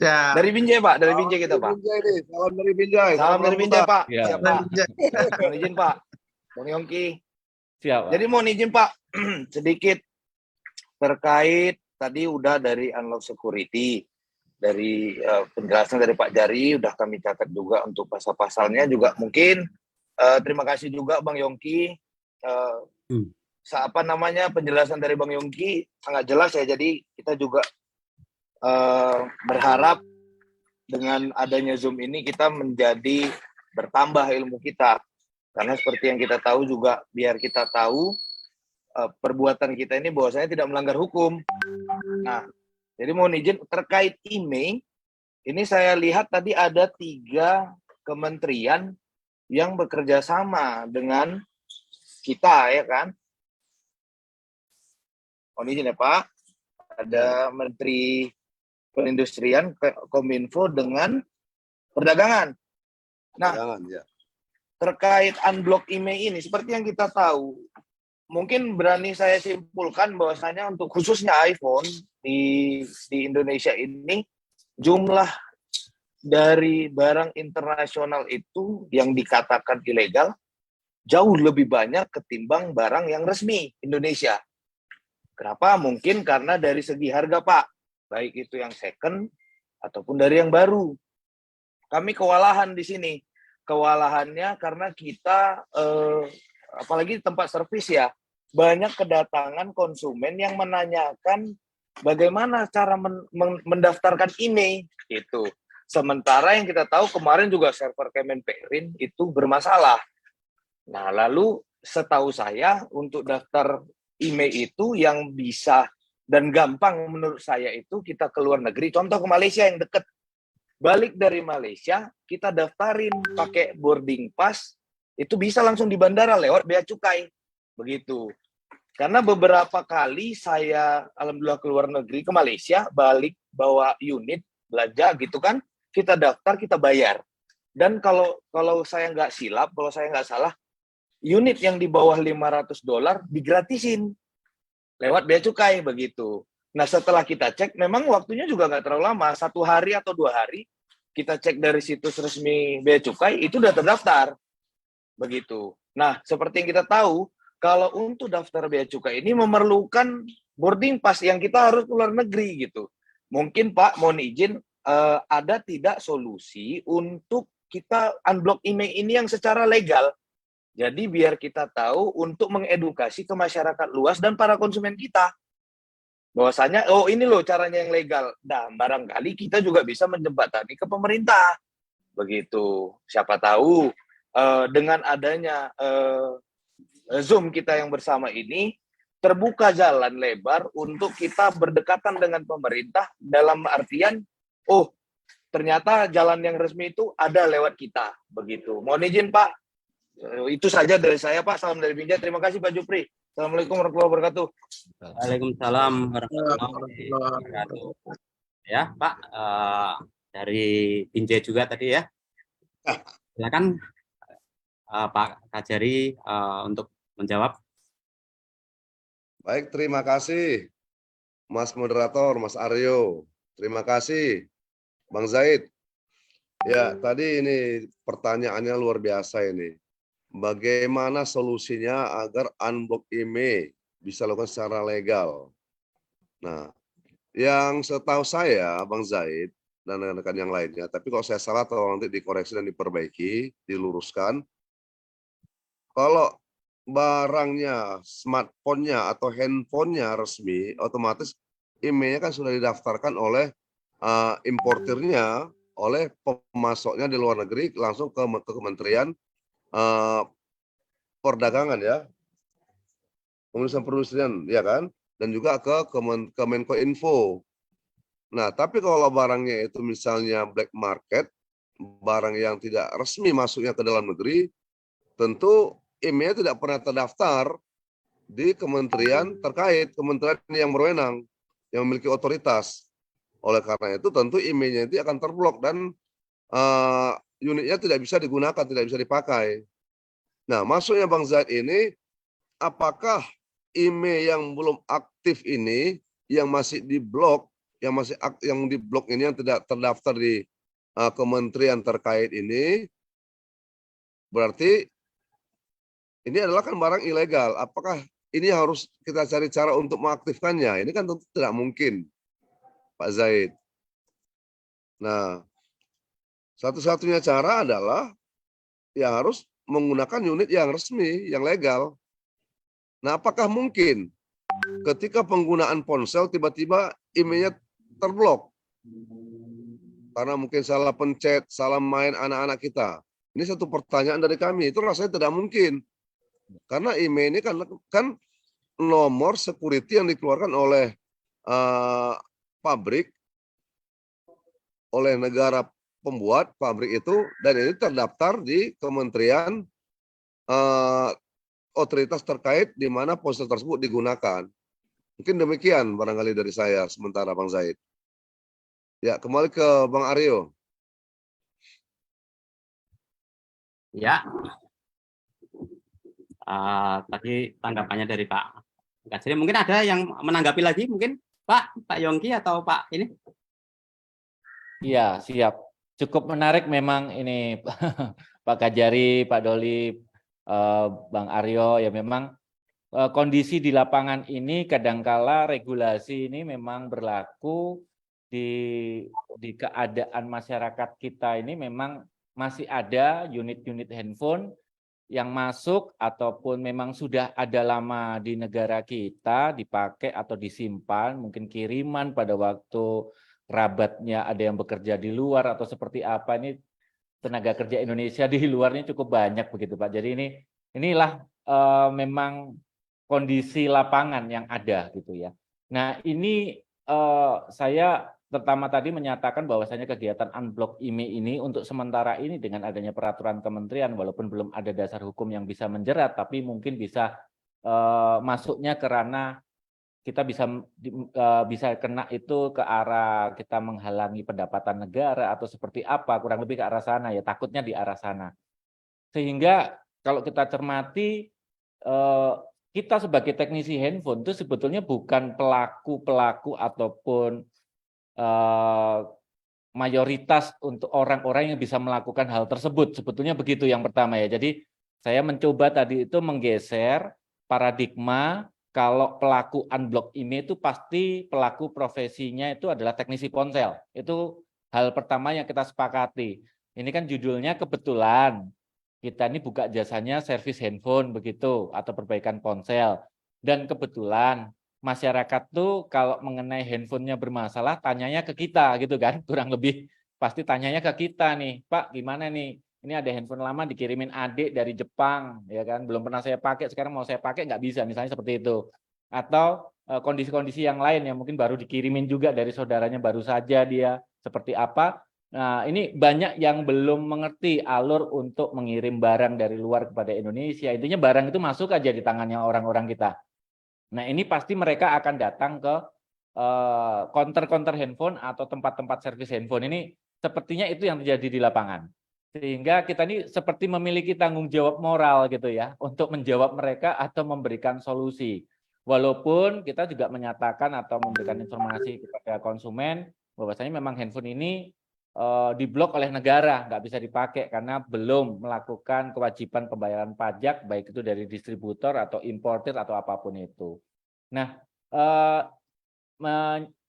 Ya. Dari Binjai Pak, dari Binjai kita Pak. Binjai nih. Salam dari Binjai. Salam dari Binjai Pak. Ya. Siap Pak. Mohon izin Pak. Bang Yongki. Siap. Pak. Jadi mohon izin Pak, sedikit terkait tadi udah dari unlock security, dari penjelasan dari Pak Jari, udah kami catat juga untuk pasal-pasalnya juga mungkin. Terima kasih juga Bang Yongki. Penjelasan dari Bang Yongki sangat jelas ya. Jadi kita juga berharap dengan adanya Zoom ini kita menjadi bertambah ilmu kita. Karena seperti yang kita tahu juga, biar kita tahu perbuatan kita ini bahwasanya tidak melanggar hukum. Nah, jadi mohon izin terkait email, ini saya lihat tadi ada 3 kementerian yang bekerja sama dengan kita, ya kan? Mohon izin ya Pak, ada Menteri Perindustrian, Kominfo dengan Perdagangan. Nah, Jangan, ya. terkait unblock email ini, seperti yang kita tahu, mungkin berani saya simpulkan bahwasanya untuk khususnya iPhone di Indonesia ini, jumlah dari barang internasional itu yang dikatakan ilegal jauh lebih banyak ketimbang barang yang resmi Indonesia. Kenapa? Mungkin karena dari segi harga Pak, baik itu yang second ataupun dari yang baru. Kami kewalahan di sini. Kewalahannya karena kita apalagi di tempat servis ya, banyak kedatangan konsumen yang menanyakan bagaimana cara mendaftarkan email itu. Sementara yang kita tahu kemarin juga server Kemenperin itu bermasalah. Nah, lalu setahu saya untuk daftar email itu yang bisa dan gampang menurut saya itu kita ke luar negeri, contoh ke Malaysia yang dekat. Balik dari Malaysia, kita daftarin pakai boarding pass, itu bisa langsung di bandara lewat bea cukai. Begitu. Karena beberapa kali saya alhamdulillah ke luar negeri, ke Malaysia, balik bawa unit, belanja gitu kan, kita daftar, kita bayar. Dan kalau saya nggak silap, kalau saya nggak salah, unit yang di bawah $500 digratisin lewat bea cukai begitu. Nah, setelah kita cek, memang waktunya juga nggak terlalu lama, 1 hari atau 2 hari, kita cek dari situs resmi bea cukai, itu udah terdaftar. Begitu. Nah, seperti yang kita tahu, kalau untuk daftar bea cukai ini memerlukan boarding pass yang kita harus ke luar negeri gitu. Mungkin Pak, mohon izin, ada tidak solusi untuk kita unblock email ini yang secara legal? Jadi biar kita tahu untuk mengedukasi ke masyarakat luas dan para konsumen kita. Bahwasanya, oh ini loh caranya yang legal. Nah, barangkali kita juga bisa menjembatani ke pemerintah. begitu. Siapa tahu dengan adanya Zoom kita yang bersama ini terbuka jalan lebar untuk kita berdekatan dengan pemerintah dalam artian, oh ternyata jalan yang resmi itu ada lewat kita, begitu. Mohon izin Pak, itu saja dari saya Pak. Salam dari Binjai. Terima kasih Pak Jupri. Assalamualaikum warahmatullahi wabarakatuh. Waalaikumsalam warahmatullahi wabarakatuh. Ya Pak, dari Binjai juga tadi ya. Silakan Pak Kajari untuk menjawab. Baik, terima kasih Mas Moderator, Mas Aryo. Terima kasih Bang Zaid. Ya, tadi ini pertanyaannya luar biasa ini. Bagaimana solusinya agar unblock IMEI bisa dilakukan secara legal? Nah, yang setahu saya, Bang Zaid, dan rekan-rekan yang lainnya, tapi kalau saya salah tolong nanti dikoreksi dan diperbaiki, diluruskan. Kalau barangnya, smartphone-nya atau handphone-nya resmi, otomatis IMEI-nya kan sudah didaftarkan oleh importirnya, oleh pemasoknya di luar negeri langsung ke Kementerian Perdagangan ya, Perindustrian ya kan, dan juga ke Kemenko Info. Nah, tapi kalau barangnya itu misalnya black market, barang yang tidak resmi masuknya ke dalam negeri, tentu IMEI tidak pernah terdaftar di kementerian terkait, kementerian yang berwenang, yang memiliki otoritas. Oleh karena itu tentu IMEI-nya itu akan terblok dan unitnya tidak bisa digunakan, tidak bisa dipakai. Nah, maksudnya Bang Zaid ini, apakah IMEI yang belum aktif ini, yang masih diblok, yang diblok ini yang tidak terdaftar di kementerian terkait ini, berarti ini adalah kan barang ilegal. Apakah ini harus kita cari cara untuk mengaktifkannya? Ini kan tentu tidak mungkin, Pak Zaid. Nah, satu-satunya cara adalah ya harus menggunakan unit yang resmi, yang legal. Nah, apakah mungkin ketika penggunaan ponsel tiba-tiba IMEI-nya terblok? Karena mungkin salah pencet, salah main anak-anak kita. Ini satu pertanyaan dari kami. Itu rasanya tidak mungkin. Karena IMEI ini kan nomor security yang dikeluarkan oleh pabrik, oleh negara pembuat pabrik itu, dan ini terdaftar di kementerian otoritas terkait di mana ponsel tersebut digunakan. Mungkin demikian barangkali dari saya sementara Bang Zaid. Ya, kembali ke Bang Aryo. Ya, tadi tanggapannya dari Pak Kajari. Mungkin ada yang menanggapi lagi, mungkin Pak Yongki atau Pak ini? Iya, siap. Cukup menarik memang ini Pak Kajari, Pak Doli, Bang Aryo, ya memang kondisi di lapangan ini kadangkala regulasi ini memang berlaku di keadaan masyarakat kita ini memang masih ada unit-unit handphone yang masuk ataupun memang sudah ada lama di negara kita dipakai atau disimpan, mungkin kiriman pada waktu kerabatnya ada yang bekerja di luar atau seperti apa. Ini tenaga kerja Indonesia di luarnya cukup banyak begitu Pak. Jadi inilah memang kondisi lapangan yang ada gitu ya. Nah, ini saya pertama tadi menyatakan bahwasanya kegiatan unblock IMEI ini untuk sementara ini dengan adanya peraturan kementerian, walaupun belum ada dasar hukum yang bisa menjerat, tapi mungkin bisa masuknya ke ranah kita bisa kena itu ke arah kita menghalangi pendapatan negara atau seperti apa, kurang lebih ke arah sana ya, takutnya di arah sana. Sehingga kalau kita cermati kita sebagai teknisi handphone itu sebetulnya bukan pelaku ataupun mayoritas untuk orang-orang yang bisa melakukan hal tersebut. Sebetulnya begitu yang pertama ya. Jadi saya mencoba tadi itu menggeser paradigma kalau pelaku unblock IMEI itu pasti pelaku profesinya itu adalah teknisi ponsel. Itu hal pertama yang kita sepakati. Ini kan judulnya kebetulan kita ini buka jasanya servis handphone begitu atau perbaikan ponsel. Dan kebetulan masyarakat tuh kalau mengenai handphonenya bermasalah tanyanya ke kita gitu kan, kurang lebih pasti tanyanya ke kita nih, Pak, gimana nih? Ini ada handphone lama dikirimin adik dari Jepang, ya kan? Belum pernah saya pakai, sekarang mau saya pakai nggak bisa, misalnya seperti itu. Atau kondisi-kondisi yang lain yang mungkin baru dikirimin juga dari saudaranya baru saja dia seperti apa. Nah, ini banyak yang belum mengerti alur untuk mengirim barang dari luar kepada Indonesia. Intinya barang itu masuk aja di tangannya orang-orang kita. Nah, ini pasti mereka akan datang ke counter-counter handphone atau tempat-tempat servis handphone. Ini sepertinya itu yang terjadi di lapangan. Sehingga kita ini seperti memiliki tanggung jawab moral gitu ya, untuk menjawab mereka atau memberikan solusi. Walaupun kita juga menyatakan atau memberikan informasi kepada konsumen bahwasanya memang handphone ini diblok oleh negara, nggak bisa dipakai karena belum melakukan kewajiban pembayaran pajak, baik itu dari distributor atau importir atau apapun itu. Nah,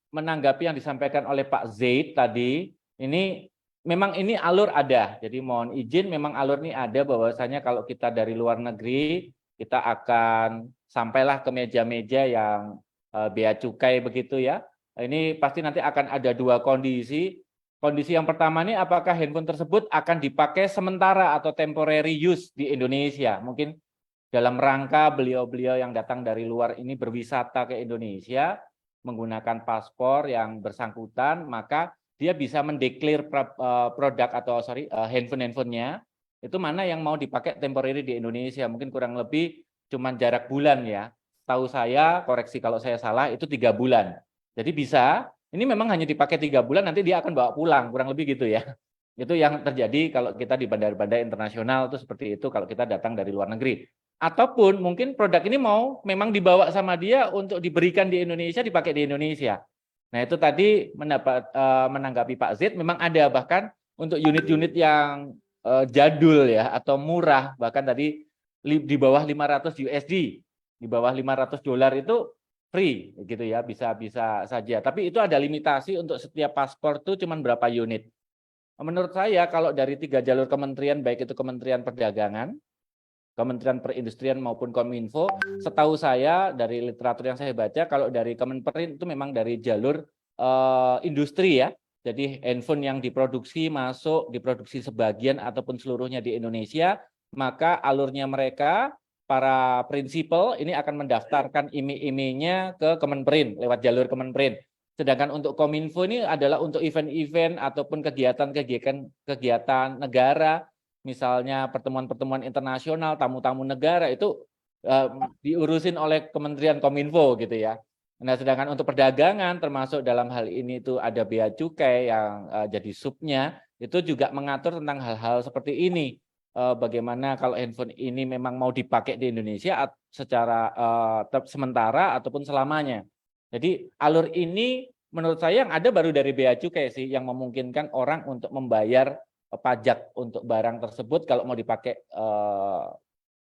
menanggapi yang disampaikan oleh Pak Zaid tadi, ini memang ini alur ada. Jadi mohon izin, memang alur ini ada bahwasanya kalau kita dari luar negeri, kita akan sampailah ke meja-meja yang bea cukai begitu ya. Ini pasti nanti akan ada dua kondisi. Kondisi yang pertama ini apakah handphone tersebut akan dipakai sementara atau temporary use di Indonesia. Mungkin dalam rangka beliau-beliau yang datang dari luar ini berwisata ke Indonesia menggunakan paspor yang bersangkutan, maka dia bisa mendeklar produk atau handphone-handphonenya itu mana yang mau dipakai temporary di Indonesia. Mungkin kurang lebih cuma jarak bulan ya. Tahu saya, koreksi kalau saya salah, itu 3 bulan. Jadi bisa, ini memang hanya dipakai 3 bulan, nanti dia akan bawa pulang, kurang lebih gitu ya. Itu yang terjadi kalau kita di bandara-bandara internasional itu seperti itu kalau kita datang dari luar negeri. Ataupun mungkin produk ini mau memang dibawa sama dia untuk diberikan di Indonesia, dipakai di Indonesia. Nah itu tadi menanggapi Pak Z, memang ada bahkan untuk unit-unit yang jadul ya atau murah, bahkan tadi di bawah 500 USD, di bawah 500 dolar itu free gitu ya, bisa saja. Tapi itu ada limitasi untuk setiap paspor itu cuma berapa unit. Menurut saya kalau dari 3 jalur kementerian, baik itu Kementerian Perdagangan, Kementerian Perindustrian maupun Kominfo, setahu saya dari literatur yang saya baca, kalau dari Kemenperin itu memang dari jalur industri ya. Jadi handphone yang diproduksi diproduksi sebagian ataupun seluruhnya di Indonesia, maka alurnya mereka para prinsipal ini akan mendaftarkan IMEI-nya ke Kemenperin lewat jalur Kemenperin. Sedangkan untuk Kominfo ini adalah untuk event-event ataupun kegiatan negara, misalnya pertemuan-pertemuan internasional, tamu-tamu negara itu diurusin oleh Kementerian Kominfo gitu ya. Nah, sedangkan untuk perdagangan termasuk dalam hal ini itu ada bea cukai yang jadi subnya, itu juga mengatur tentang hal-hal seperti ini. Bagaimana kalau handphone ini memang mau dipakai di Indonesia secara sementara ataupun selamanya. Jadi alur ini menurut saya yang ada baru dari bea cukai sih, yang memungkinkan orang untuk membayar pajak untuk barang tersebut kalau mau dipakai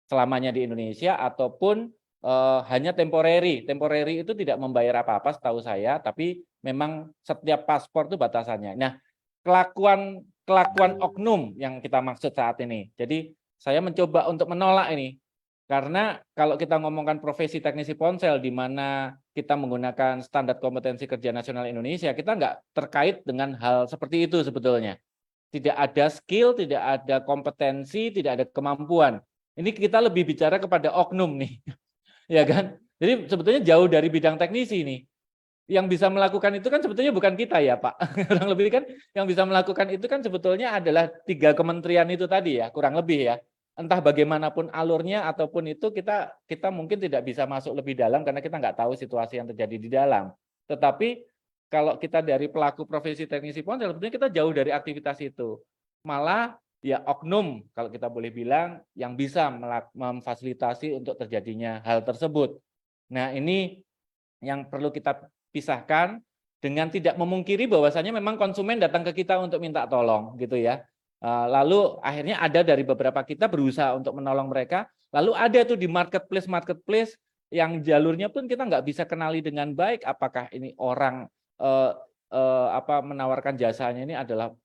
selamanya di Indonesia ataupun hanya temporary. Temporary itu tidak membayar apa-apa setahu saya, tapi memang setiap paspor itu batasannya. Nah, kelakuan oknum yang kita maksud saat ini. Jadi saya mencoba untuk menolak ini. Karena kalau kita ngomongkan profesi teknisi ponsel di mana kita menggunakan standar kompetensi kerja nasional Indonesia, kita nggak terkait dengan hal seperti itu sebetulnya. Tidak ada skill, tidak ada kompetensi, tidak ada kemampuan. Ini kita lebih bicara kepada oknum nih. Ya kan? Jadi sebetulnya jauh dari bidang teknisi nih. Yang bisa melakukan itu kan sebetulnya bukan kita ya Pak. Kurang lebih kan yang bisa melakukan itu kan sebetulnya adalah 3 kementerian itu tadi ya, kurang lebih ya. Entah bagaimanapun alurnya ataupun itu kita mungkin tidak bisa masuk lebih dalam karena kita nggak tahu situasi yang terjadi di dalam. Tetapi kalau kita dari pelaku profesi teknisi ponsel, sebetulnya kita jauh dari aktivitas itu. Malah ya oknum kalau kita boleh bilang yang bisa memfasilitasi untuk terjadinya hal tersebut. Nah ini yang perlu kita pisahkan dengan tidak memungkiri bahwasanya memang konsumen datang ke kita untuk minta tolong gitu ya. Lalu akhirnya ada dari beberapa kita berusaha untuk menolong mereka. Lalu ada tuh di marketplace yang jalurnya pun kita nggak bisa kenali dengan baik apakah ini orang menawarkan jasanya ini adalah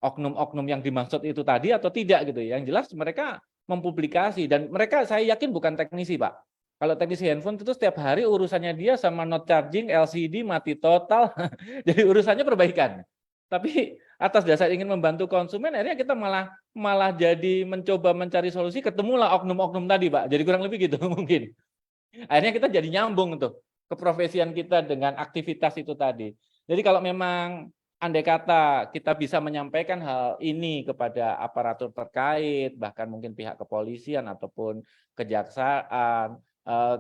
oknum-oknum yang dimaksud itu tadi atau tidak gitu. Yang jelas mereka mempublikasi dan mereka saya yakin bukan teknisi Pak. Kalau teknisi handphone itu setiap hari urusannya dia sama not charging, LCD mati total, jadi urusannya perbaikan. Tapi atas dasar ingin membantu konsumen, akhirnya kita malah jadi mencoba mencari solusi, ketemulah oknum-oknum tadi, Pak. Jadi kurang lebih gitu mungkin. Akhirnya kita jadi nyambung tuh keprofesian kita dengan aktivitas itu tadi. Jadi kalau memang andai kata kita bisa menyampaikan hal ini kepada aparatur terkait, bahkan mungkin pihak kepolisian ataupun kejaksaan,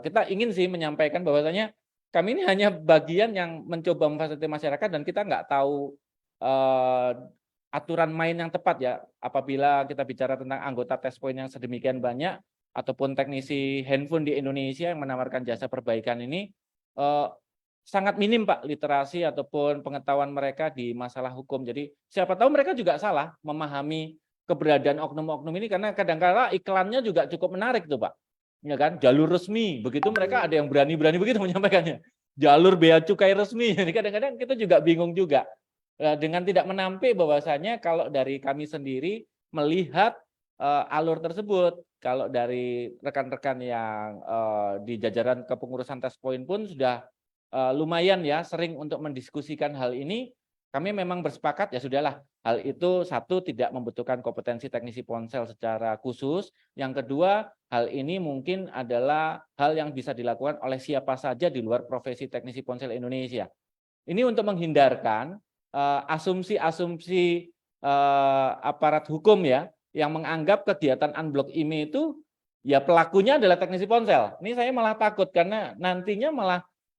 kita ingin sih menyampaikan bahwasanya kami ini hanya bagian yang mencoba memfasilitasi masyarakat dan kita nggak tahu aturan main yang tepat ya. Apabila kita bicara tentang anggota test point yang sedemikian banyak ataupun teknisi handphone di Indonesia yang menawarkan jasa perbaikan ini sangat minim Pak literasi ataupun pengetahuan mereka di masalah hukum. Jadi siapa tahu mereka juga salah memahami keberadaan oknum-oknum ini karena kadang-kala iklannya juga cukup menarik tuh Pak. Ya kan, jalur resmi. Begitu mereka ada yang berani-berani begitu menyampaikannya. Jalur bea cukai resmi. Jadi kadang-kadang kita juga bingung juga. Dengan tidak menampik bahwasanya kalau dari kami sendiri melihat alur tersebut, kalau dari rekan-rekan yang di jajaran kepengurusan test point pun sudah lumayan ya sering untuk mendiskusikan hal ini. Kami memang bersepakat ya sudahlah, hal itu satu tidak membutuhkan kompetensi teknisi ponsel secara khusus. Yang kedua, hal ini mungkin adalah hal yang bisa dilakukan oleh siapa saja di luar profesi teknisi ponsel Indonesia. Ini untuk menghindarkan asumsi-asumsi aparat hukum ya yang menganggap kegiatan unblock IMEI itu ya pelakunya adalah teknisi ponsel. Ini saya malah takut karena nantinya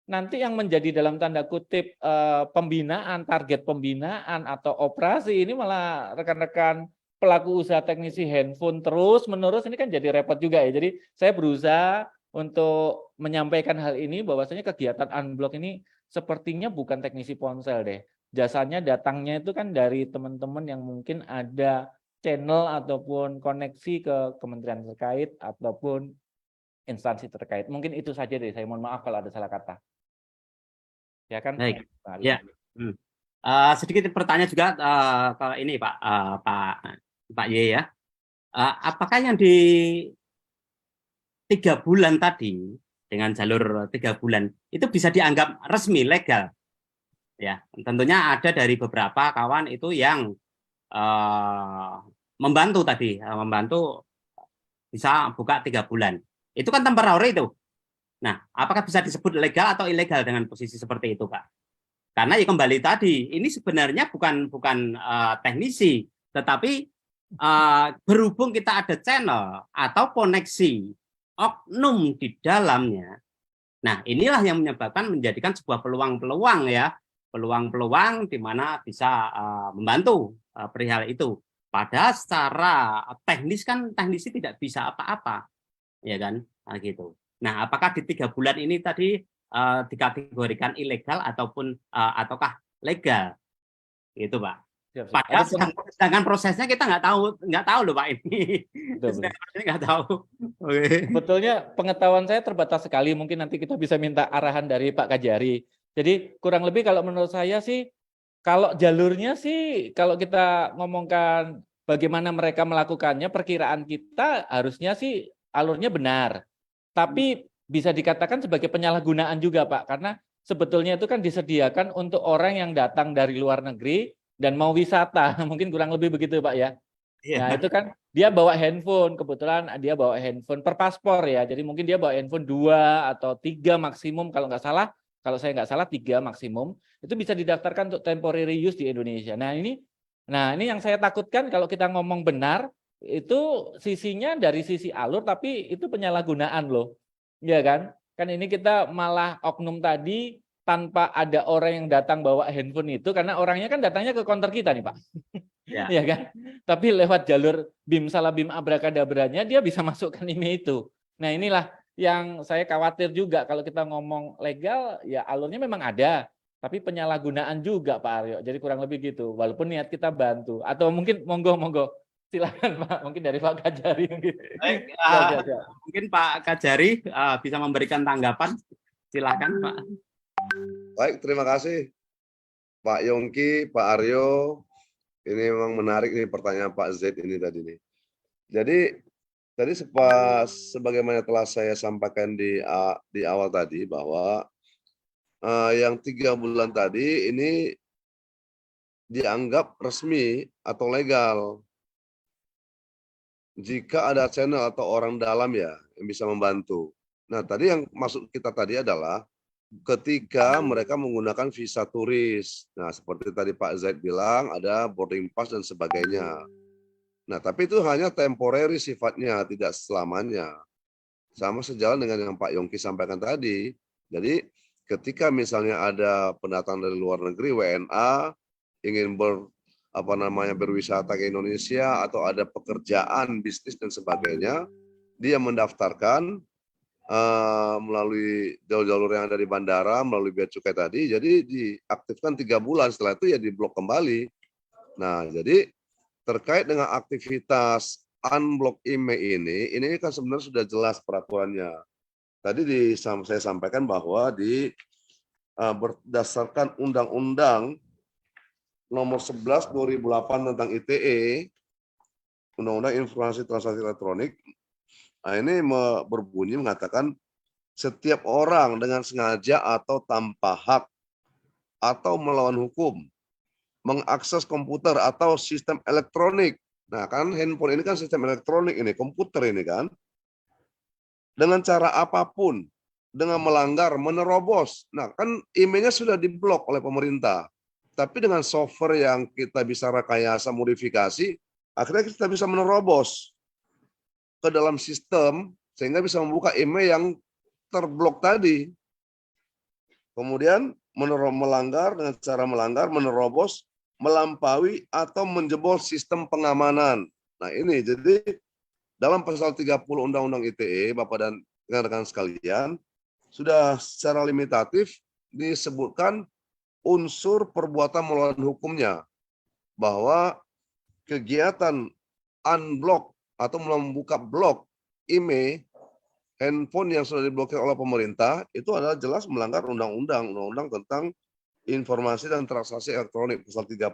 nanti yang menjadi dalam tanda kutip pembinaan, target pembinaan atau operasi ini malah rekan-rekan pelaku usaha teknisi handphone terus menerus, ini kan jadi repot juga ya. Jadi saya berusaha untuk menyampaikan hal ini bahwasanya kegiatan unblock ini sepertinya bukan teknisi ponsel deh. Jasanya datangnya itu kan dari teman-teman yang mungkin ada channel ataupun koneksi ke kementerian terkait ataupun instansi terkait. Mungkin itu saja deh, saya mohon maaf kalau ada salah kata. Ya kan? Baik. Ya. Sedikit pertanyaan juga ke ini Pak Y ya. Apakah yang di 3 bulan tadi dengan jalur 3 bulan itu bisa dianggap resmi legal? Ya, tentunya ada dari beberapa kawan itu yang membantu tadi, membantu bisa buka 3 bulan. Itu kan temporary itu. Nah, apakah bisa disebut legal atau ilegal dengan posisi seperti itu, Pak? Karena ya kembali tadi, ini sebenarnya bukan teknisi, tetapi berhubung kita ada channel atau koneksi oknum di dalamnya. Nah, inilah yang menyebabkan menjadikan sebuah peluang-peluang ya, peluang-peluang di mana bisa membantu perihal itu. Padahal secara teknis kan teknisi tidak bisa apa-apa, ya kan? Nah, gitu. Nah, apakah di 3 bulan ini tadi dikategorikan ilegal ataukah legal, gitu Pak? Padahal sedangkan prosesnya kita nggak tahu loh Pak ini. Prosesnya nggak tahu. Sebetulnya pengetahuan saya terbatas sekali. Mungkin nanti kita bisa minta arahan dari Pak Kajari. Jadi kurang lebih kalau menurut saya sih, kalau jalurnya sih, kalau kita ngomongkan bagaimana mereka melakukannya, perkiraan kita harusnya sih alurnya benar. Tapi bisa dikatakan sebagai penyalahgunaan juga Pak, karena sebetulnya itu kan disediakan untuk orang yang datang dari luar negeri dan mau wisata, mungkin kurang lebih begitu Pak ya. Nah itu kan dia bawa handphone, kebetulan dia bawa handphone per paspor ya, jadi mungkin dia bawa handphone 2 atau 3 maksimum kalau saya nggak salah 3 maksimum, itu bisa didaftarkan untuk temporary use di Indonesia. Nah ini yang saya takutkan kalau kita ngomong benar, itu sisinya dari sisi alur tapi itu penyalahgunaan loh. Ya kan? Kan ini kita malah oknum tadi tanpa ada orang yang datang bawa handphone itu karena orangnya kan datangnya ke counter kita nih Pak. Ya. Ya kan? Tapi lewat jalur BIM salah BIM abrakadabranya dia bisa masukkan email itu. Nah, inilah yang saya khawatir juga kalau kita ngomong legal ya alurnya memang ada, tapi penyalahgunaan juga Pak Aryo. Jadi kurang lebih gitu. Walaupun niat kita bantu atau mungkin monggo silakan Pak, mungkin dari Pak Kajari mungkin. Baik, mungkin Pak Kajari bisa memberikan tanggapan, silakan Pak. Baik, terima kasih Pak Yongki, Pak Aryo. Ini memang menarik nih pertanyaan Pak Z ini tadi nih. Jadi sebagaimana telah saya sampaikan di awal tadi bahwa yang 3 bulan tadi ini dianggap resmi atau legal. Jika ada channel atau orang dalam ya yang bisa membantu. Nah, tadi yang maksud kita tadi adalah ketika mereka menggunakan visa turis. Nah, seperti tadi Pak Zaid bilang ada boarding pass dan sebagainya. Nah, tapi itu hanya temporary sifatnya, tidak selamanya. Sama sejalan dengan yang Pak Yongki sampaikan tadi. Jadi ketika misalnya ada pendatang dari luar negeri, WNA, ingin berwisata ke Indonesia atau ada pekerjaan, bisnis dan sebagainya, dia mendaftarkan melalui jalur-jalur yang ada di bandara, melalui bea cukai tadi, jadi diaktifkan 3 bulan, setelah itu ya diblok kembali. Nah, jadi terkait dengan aktivitas unblock IMEI ini kan sebenarnya sudah jelas peraturannya. Tadi saya sampaikan bahwa berdasarkan Undang-Undang Nomor 11 2008 tentang ITE, Undang-Undang Informasi Transaksi Elektronik, nah ini berbunyi mengatakan setiap orang dengan sengaja atau tanpa hak atau melawan hukum mengakses komputer atau sistem elektronik. Nah kan handphone ini kan sistem elektronik ini, komputer ini kan. Dengan cara apapun, dengan melanggar, menerobos. Nah kan emailnya sudah diblok oleh pemerintah. Tapi dengan software yang kita bisa rekayasa modifikasi, akhirnya kita bisa menerobos ke dalam sistem sehingga bisa membuka email yang terblok tadi. Kemudian melanggar dengan cara melanggar, menerobos, melampaui atau menjebol sistem pengamanan. Nah ini jadi dalam pasal 30 Undang-Undang ITE, Bapak dan rekan-rekan sekalian, sudah secara limitatif disebutkan unsur perbuatan melawan hukumnya, bahwa kegiatan unblock atau membuka blok IMEI handphone yang sudah diblokir oleh pemerintah itu adalah jelas melanggar undang-undang tentang informasi dan transaksi elektronik pasal 30.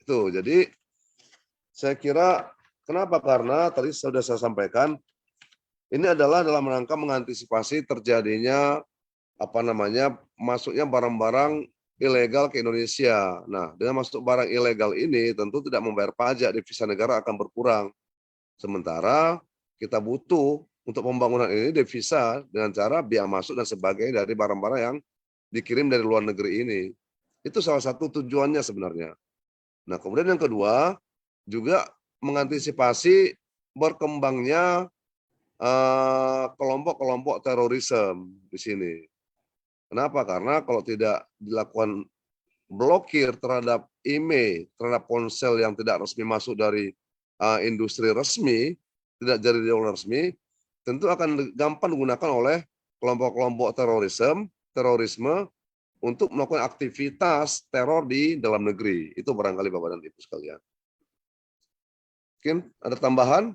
Itu. Jadi saya kira kenapa? Karena tadi sudah saya sampaikan ini adalah dalam rangka mengantisipasi terjadinya masuknya barang-barang ilegal ke Indonesia. Nah, dengan masuk barang ilegal ini tentu tidak membayar pajak, devisa negara akan berkurang. Sementara kita butuh untuk pembangunan ini devisa dengan cara biaya masuk dan sebagainya dari barang-barang yang dikirim dari luar negeri ini. Itu salah satu tujuannya sebenarnya. Nah, kemudian yang kedua juga mengantisipasi berkembangnya kelompok-kelompok terorisme di sini. Kenapa? Karena kalau tidak dilakukan blokir terhadap IMEI, terhadap ponsel yang tidak resmi masuk dari industri resmi, tidak dari jalur resmi, tentu akan gampang digunakan oleh kelompok-kelompok terorisme untuk melakukan aktivitas teror di dalam negeri. Itu barangkali Bapak dan Ibu sekalian. Mungkin ada tambahan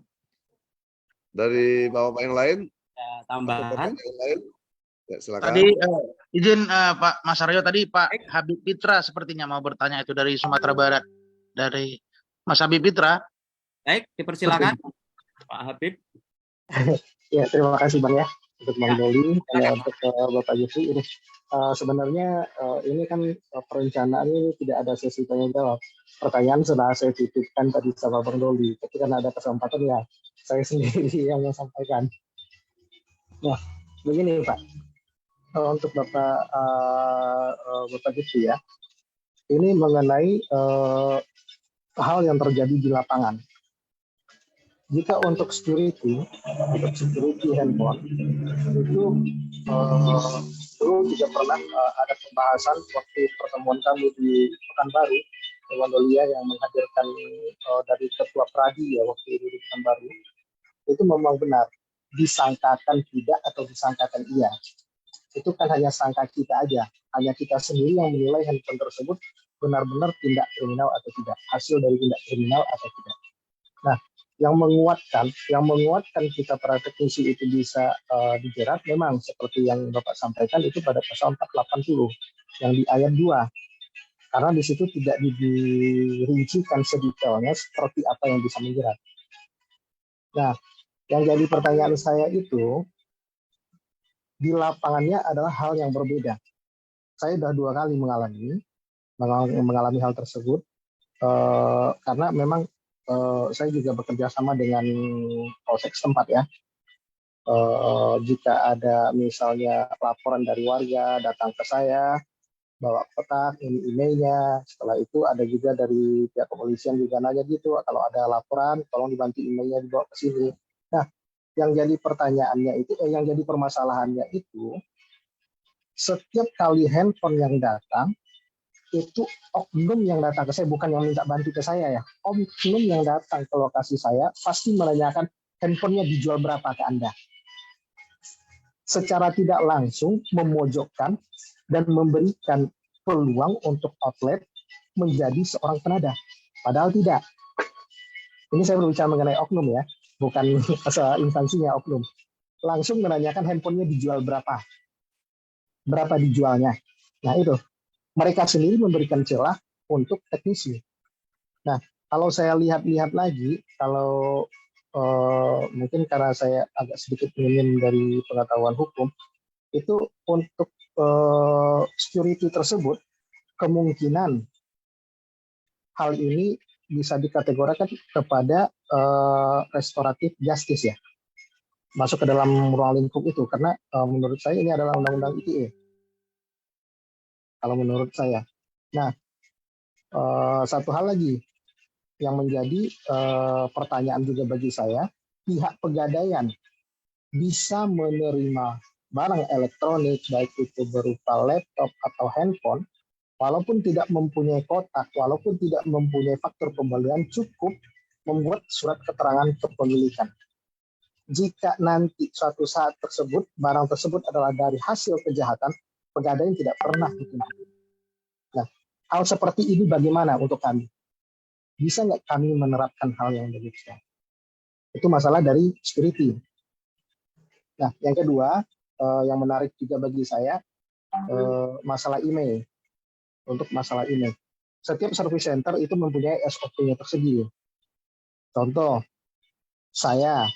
dari Bapak yang lain? Tambahan? Yang lain? Ya, silakan. Tadi izin Pak Mas Aryo, tadi Pak Habib Fitra sepertinya mau bertanya itu dari Sumatera Barat. Dari Mas Habib Fitra. Baik, dipersilakan Pak Habib. Ya, terima kasih Bang ya untuk Bang Doli dan untuk Bapak Yusri. Ini sebenarnya ini kan perencanaan ini tidak ada sesi tanya jawab. Pertanyaan sudah saya titipkan tadi sama Bang Doli. Ketika ada kesempatan ya saya sendiri yang sampaikan. Nah, begini Pak. Untuk Bapak Yusri ya. Ini mengenai hal yang terjadi di lapangan. Jika untuk security handphone itu dulu juga pernah ada pembahasan waktu pertemuan kami di Pekanbaru dengan Dolia yang menghadirkan dari Ketua Pradi ya waktu itu di Pekanbaru, itu memang benar disangkakan tidak atau disangkakan iya. Itu kan hanya sangka kita aja, hanya kita sendiri yang menilai handphone tersebut benar-benar tindak kriminal atau tidak, hasil dari tindak kriminal atau tidak. Nah, yang menguatkan kita para teknisi itu bisa dijerat memang seperti yang Bapak sampaikan itu pada pasal 480 yang di ayat 2. Karena di situ tidak dirincikan sedetailnya seperti apa yang bisa menjerat. Nah, yang jadi pertanyaan saya itu di lapangannya adalah hal yang berbeda. Saya sudah 2 kali mengalami mengalami hal tersebut karena memang saya juga bekerja sama dengan polsek setempat ya. Jika ada misalnya laporan dari warga datang ke saya, bawa kotak, ini emailnya. Setelah itu ada juga dari pihak kepolisian juga nanya gitu, kalau ada laporan tolong dibantu emailnya dibawa ke sini. Nah, yang jadi pertanyaannya itu, yang jadi permasalahannya itu, setiap kali handphone yang datang, itu oknum yang datang ke saya, bukan yang minta bantu ke saya ya. Oknum yang datang ke lokasi saya pasti menanyakan handphonenya dijual berapa ke Anda. Secara tidak langsung memojokkan dan memberikan peluang untuk outlet menjadi seorang penadah. Padahal tidak. Ini saya berbicara mengenai oknum ya, bukan instansinya oknum. Langsung menanyakan handphonenya dijual berapa. Berapa dijualnya. Nah itu. Mereka sendiri memberikan celah untuk teknisi. Nah, kalau saya lihat-lihat lagi, kalau mungkin karena saya agak sedikit minim dari pengetahuan hukum, itu untuk security tersebut, kemungkinan hal ini bisa dikategorikan kepada restoratif justice ya, masuk ke dalam ruang lingkup itu, karena menurut saya ini adalah undang-undang ITE. Kalau menurut saya. Nah, satu hal lagi yang menjadi pertanyaan juga bagi saya, pihak pegadaian bisa menerima barang elektronik, baik itu berupa laptop atau handphone, walaupun tidak mempunyai kotak, walaupun tidak mempunyai faktur pembelian, cukup membuat surat keterangan kepemilikan. Jika nanti suatu saat tersebut, barang tersebut adalah dari hasil kejahatan, pegadaian tidak pernah dituntut. Nah, hal seperti ini bagaimana untuk kami? Bisa nggak kami menerapkan hal yang demikian? Itu masalah dari security. Nah, yang kedua, yang menarik juga bagi saya, masalah email. Untuk masalah email. Setiap service center itu mempunyai SOP-nya tersendiri. Contoh, saya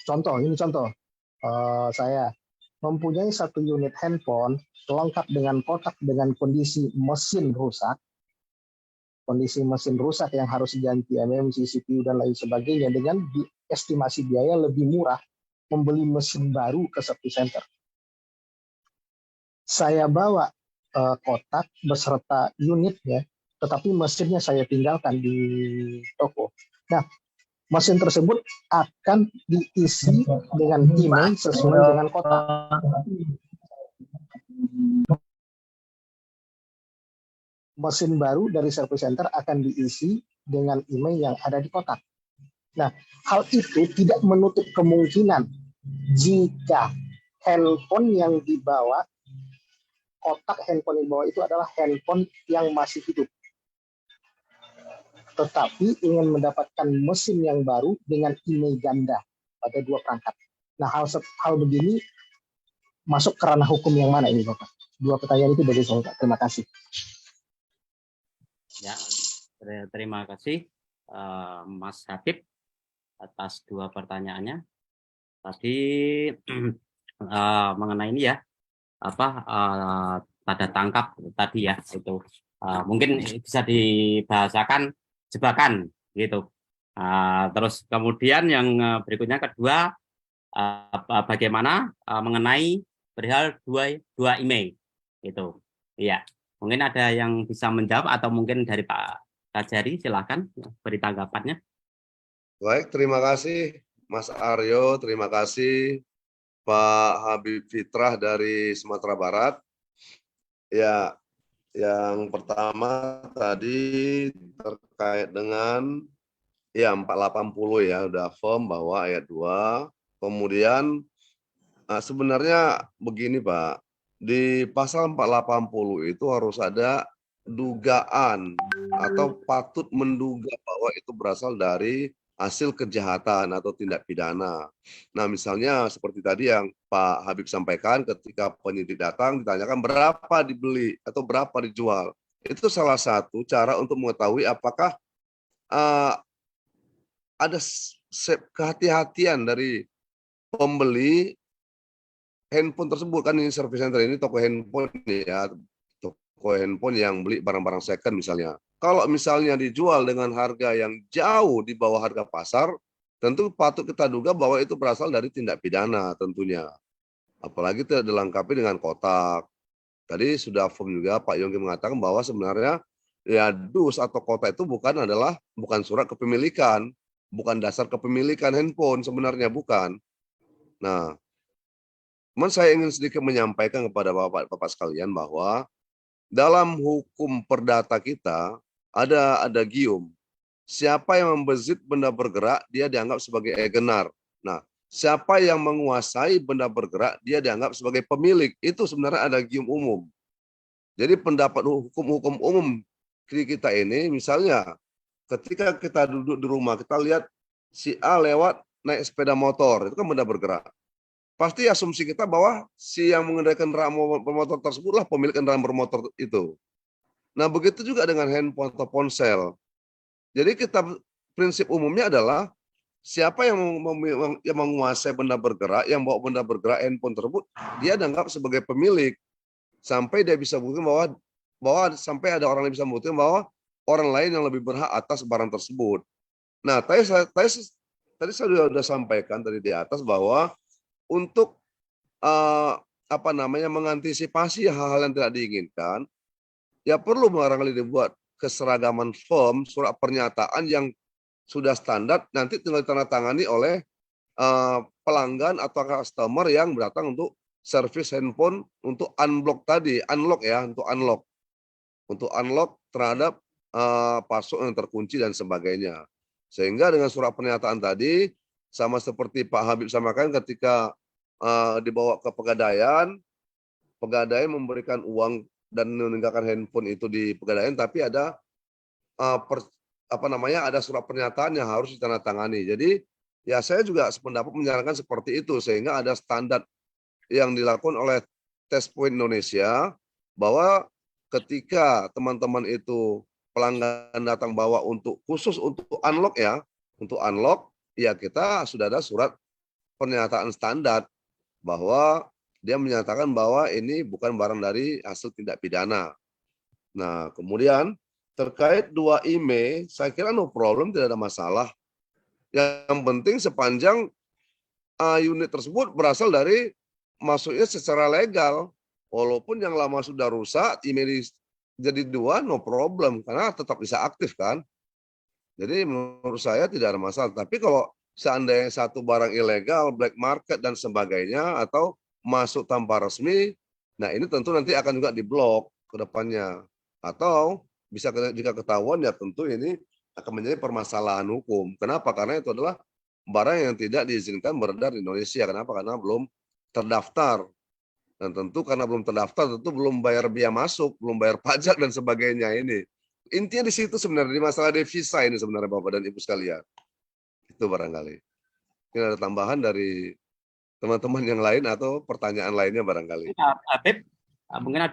mempunyai satu unit handphone lengkap dengan kotak dengan kondisi mesin rusak yang harus diganti MMC, CPU, dan lain sebagainya, dengan estimasi biaya lebih murah membeli mesin baru ke service center. Saya bawa kotak beserta unitnya, tetapi mesinnya saya tinggalkan di toko. Nah, mesin tersebut akan diisi dengan email sesuai dengan kotak. Mesin baru dari service center akan diisi dengan email yang ada di kotak. Nah, hal itu tidak menutup kemungkinan jika handphone yang dibawa, kotak handphone yang dibawa itu adalah handphone yang masih hidup, tetapi ingin mendapatkan mesin yang baru dengan email ganda pada dua perangkat. Nah, hal begini masuk ke ranah hukum yang mana ini, Bapak? Dua pertanyaan itu dari saya. Terima kasih. Ya, terima kasih Mas Habib atas dua pertanyaannya. Tadi mengenai ini ya, tanda tangkap tadi ya, itu mungkin bisa dibahasakan jebakan gitu. Terus kemudian yang berikutnya kedua, bagaimana mengenai perihal dua email gitu. Iya. Mungkin ada yang bisa menjawab atau mungkin dari Pak Kajari, silakan beri tanggapannya. Baik, terima kasih Mas Aryo, terima kasih Pak Habib Fitrah dari Sumatera Barat. Ya, yang pertama tadi terkait dengan ya 480 ya, udah firm bahwa ayat 2. Kemudian sebenarnya begini Pak, di pasal 480 itu harus ada dugaan atau patut menduga bahwa itu berasal dari hasil kejahatan atau tindak pidana. Nah, misalnya seperti tadi yang Pak Habib sampaikan, ketika penyidik datang ditanyakan berapa dibeli atau berapa dijual. Itu salah satu cara untuk mengetahui apakah ada kehati-hatian dari pembeli handphone tersebut. Kan ini service center ini toko handphone ya, toko toko handphone yang beli barang-barang second misalnya. Kalau misalnya dijual dengan harga yang jauh di bawah harga pasar, tentu patut kita duga bahwa itu berasal dari tindak pidana tentunya. Apalagi tidak dilengkapi dengan kotak. Tadi sudah firm juga Pak Yongki mengatakan bahwa sebenarnya ya dus atau kotak itu bukan surat kepemilikan, bukan dasar kepemilikan handphone sebenarnya bukan. Nah, cuman saya ingin sedikit menyampaikan kepada Bapak-bapak sekalian bahwa dalam hukum perdata kita ada gium. Siapa yang membezit benda bergerak, dia dianggap sebagai egenar. Nah, siapa yang menguasai benda bergerak, dia dianggap sebagai pemilik. Itu sebenarnya ada gium umum. Jadi pendapat hukum umum di kita ini, misalnya ketika kita duduk di rumah, kita lihat si A lewat naik sepeda motor, itu kan benda bergerak. Pasti asumsi kita bahwa si yang mengendarai kendaraan bermotor tersebutlah pemilik kendaraan bermotor itu. Nah, begitu juga dengan handphone atau ponsel. Jadi prinsip umumnya adalah siapa yang menguasai benda bergerak, yang bawa benda bergerak handphone tersebut, dia dianggap sebagai pemilik. Sampai dia bisa buktikan bahwa sampai ada orang yang bisa membuktikan bahwa orang lain yang lebih berhak atas barang tersebut. Nah, tadi saya sudah sampaikan tadi di atas bahwa untuk mengantisipasi hal-hal yang tidak diinginkan, ya perlu barangkali dibuat keseragaman form surat pernyataan yang sudah standar, nanti tinggal ditandatangani oleh pelanggan atau customer yang datang untuk servis handphone untuk unlock terhadap password yang terkunci dan sebagainya. Sehingga dengan surat pernyataan tadi sama seperti Pak Habib sampaikan ketika dibawa ke pegadaian memberikan uang dan meninggalkan handphone itu di pegadaian, tapi ada ada surat pernyataan yang harus ditandatangani. Jadi ya saya juga sependapat menyarankan seperti itu sehingga ada standar yang dilakukan oleh Test Point Indonesia bahwa ketika teman-teman itu pelanggan datang bawa khusus untuk unlock ya kita sudah ada surat pernyataan standar bahwa dia menyatakan bahwa ini bukan barang dari hasil tindak pidana. Nah, kemudian terkait 2 IMEI, saya kira no problem, tidak ada masalah. Yang penting sepanjang unit tersebut berasal dari masuknya secara legal. Walaupun yang lama sudah rusak, IMEI jadi 2, no problem, karena tetap bisa aktif kan. Jadi menurut saya tidak ada masalah. Tapi kalau seandainya satu barang ilegal, black market dan sebagainya, atau masuk tanpa resmi, nah ini tentu nanti akan juga diblok ke depannya. Atau bisa jika ketahuan ya tentu ini akan menjadi permasalahan hukum. Kenapa? Karena itu adalah barang yang tidak diizinkan beredar di Indonesia. Kenapa? Karena belum terdaftar. Dan tentu karena belum terdaftar, tentu belum bayar biaya masuk, belum bayar pajak dan sebagainya ini. Intinya di situ sebenarnya, di masalah devisa ini sebenarnya Bapak dan Ibu sekalian. Itu barangkali. Mungkin ada tambahan dari teman-teman yang lain atau pertanyaan lainnya barangkali. Habib, mungkin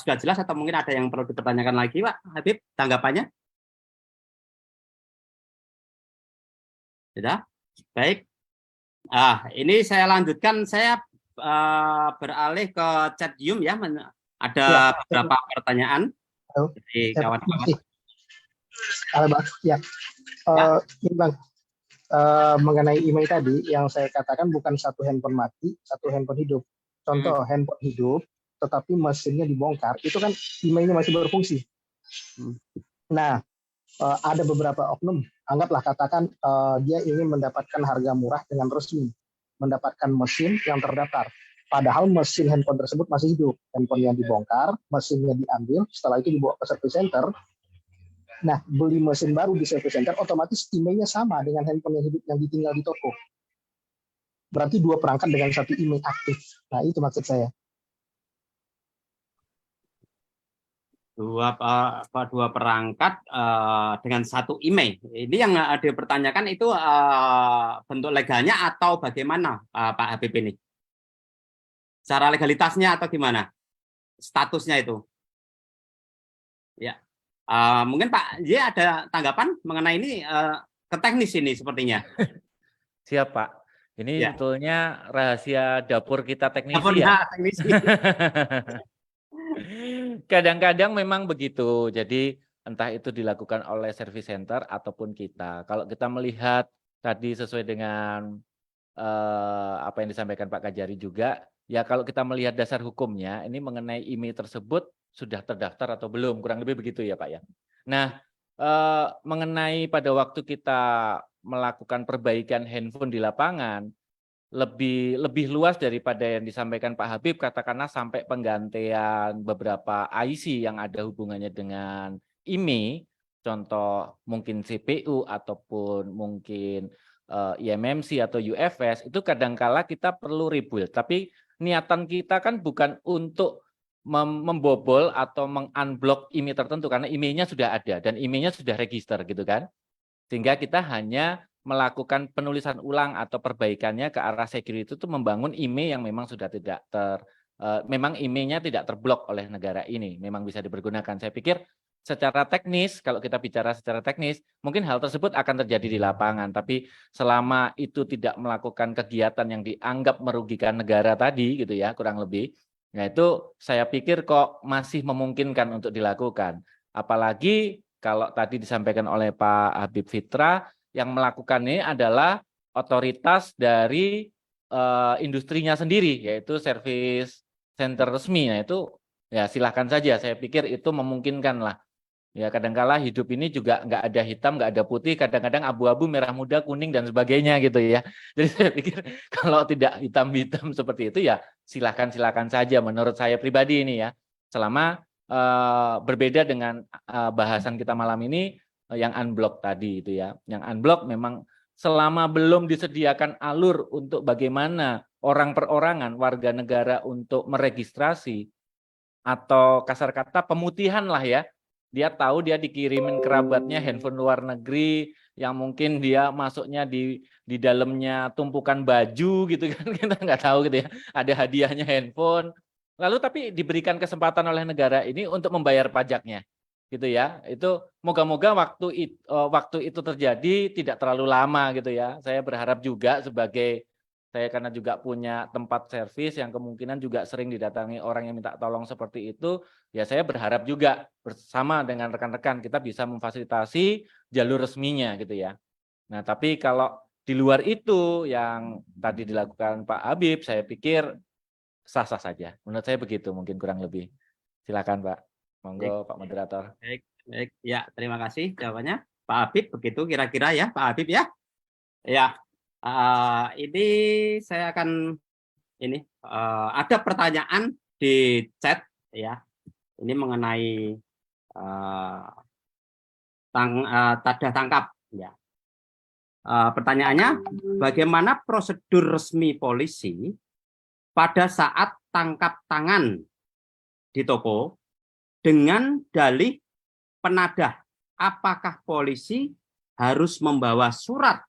sudah jelas atau mungkin ada yang perlu dipertanyakan lagi, Pak Habib, tanggapannya? Sudah? Baik. Ini saya lanjutkan, saya beralih ke chat Zoom ya, ada beberapa pertanyaan dari kawan-kawan. Halo Bang, ini Bang, mengenai email tadi yang saya katakan bukan satu handphone mati, satu handphone hidup. Contoh handphone hidup, tetapi mesinnya dibongkar, itu kan emailnya masih berfungsi. Nah, ada beberapa oknum, anggaplah katakan dia ingin mendapatkan harga murah dengan resmi, mendapatkan mesin yang terdaftar. Padahal mesin handphone tersebut masih hidup. Handphone yang dibongkar, mesinnya diambil, setelah itu dibawa ke service center. Nah, beli mesin baru di service center, otomatis emailnya sama dengan handphone yang hidup yang ditinggal di toko. Berarti 2 perangkat dengan 1 email aktif. Nah, itu maksud saya. Dua perangkat dengan 1 email. Ini yang dipertanyakan itu bentuk legalnya atau bagaimana, Pak Habib ini? Secara legalitasnya atau gimana? Statusnya itu? Ya. Mungkin Pak Y ada tanggapan mengenai ini ke teknis ini sepertinya. Siap Pak. Ini Ya. sebetulnya rahasia dapur kita teknisi Dapur ya. teknisi. kadang-kadang memang begitu. Jadi entah itu dilakukan oleh service center ataupun kita. Kalau kita melihat tadi sesuai dengan apa yang disampaikan Pak Kajari juga, ya kalau kita melihat dasar hukumnya, ini mengenai IMEI tersebut sudah terdaftar atau belum, kurang lebih begitu ya Pak ya. Nah, mengenai pada waktu kita melakukan perbaikan handphone di lapangan, lebih luas daripada yang disampaikan Pak Habib, katakanlah sampai penggantian beberapa IC yang ada hubungannya dengan IMEI, contoh mungkin CPU ataupun mungkin IMMC atau UFS, itu kadangkala kita perlu rebuild. Tapi niatan kita kan bukan untuk membobol atau mengunblock IMEI tertentu, karena IMEI-nya sudah ada dan IMEI-nya sudah register gitu kan. Sehingga kita hanya melakukan penulisan ulang atau perbaikannya ke arah security itu membangun IMEI yang memang sudah tidak memang IMEI-nya tidak terblok oleh negara ini, memang bisa dipergunakan. Saya pikir secara teknis, kalau kita bicara secara teknis, mungkin hal tersebut akan terjadi di lapangan, tapi selama itu tidak melakukan kegiatan yang dianggap merugikan negara tadi gitu ya, kurang lebih. Nah, itu saya pikir kok masih memungkinkan untuk dilakukan. Apalagi kalau tadi disampaikan oleh Pak Habib Fitra, yang melakukan ini adalah otoritas dari industrinya sendiri, yaitu service center resmi. Nah, itu ya silahkan saja, saya pikir itu memungkinkan lah. Ya kadangkala hidup ini juga nggak ada hitam, nggak ada putih, kadang-kadang abu-abu, merah muda, kuning, dan sebagainya gitu ya. Jadi saya pikir kalau tidak hitam-hitam seperti itu ya silahkan saja menurut saya pribadi ini ya. Selama berbeda dengan bahasan kita malam ini yang unblock tadi itu ya. Yang unblock memang selama belum disediakan alur untuk bagaimana orang perorangan, warga negara untuk meregistrasi atau kasar kata pemutihan lah ya. Dia tahu dia dikirimin kerabatnya handphone luar negeri yang mungkin dia masuknya di dalamnya tumpukan baju gitu kan, kita nggak tahu gitu ya, ada hadiahnya handphone, lalu tapi diberikan kesempatan oleh negara ini untuk membayar pajaknya gitu ya. Itu moga-moga waktu itu terjadi tidak terlalu lama gitu ya. Saya berharap juga sebagai saya karena juga punya tempat servis yang kemungkinan juga sering didatangi orang yang minta tolong seperti itu, ya saya berharap juga bersama dengan rekan-rekan kita bisa memfasilitasi jalur resminya gitu ya. Nah, tapi kalau di luar itu yang tadi dilakukan Pak Habib, saya pikir sah-sah saja. Menurut saya begitu mungkin kurang lebih. Silakan Pak. Monggo Pak Moderator. Baik. Ya, terima kasih jawabannya. Pak Habib begitu kira-kira ya, Pak Habib ya. Ya. Ini saya akan ada pertanyaan di chat ya. Ini mengenai tanda tangkap ya. Pertanyaannya, bagaimana prosedur resmi polisi pada saat tangkap tangan di toko dengan dalih penadah? Apakah polisi harus membawa surat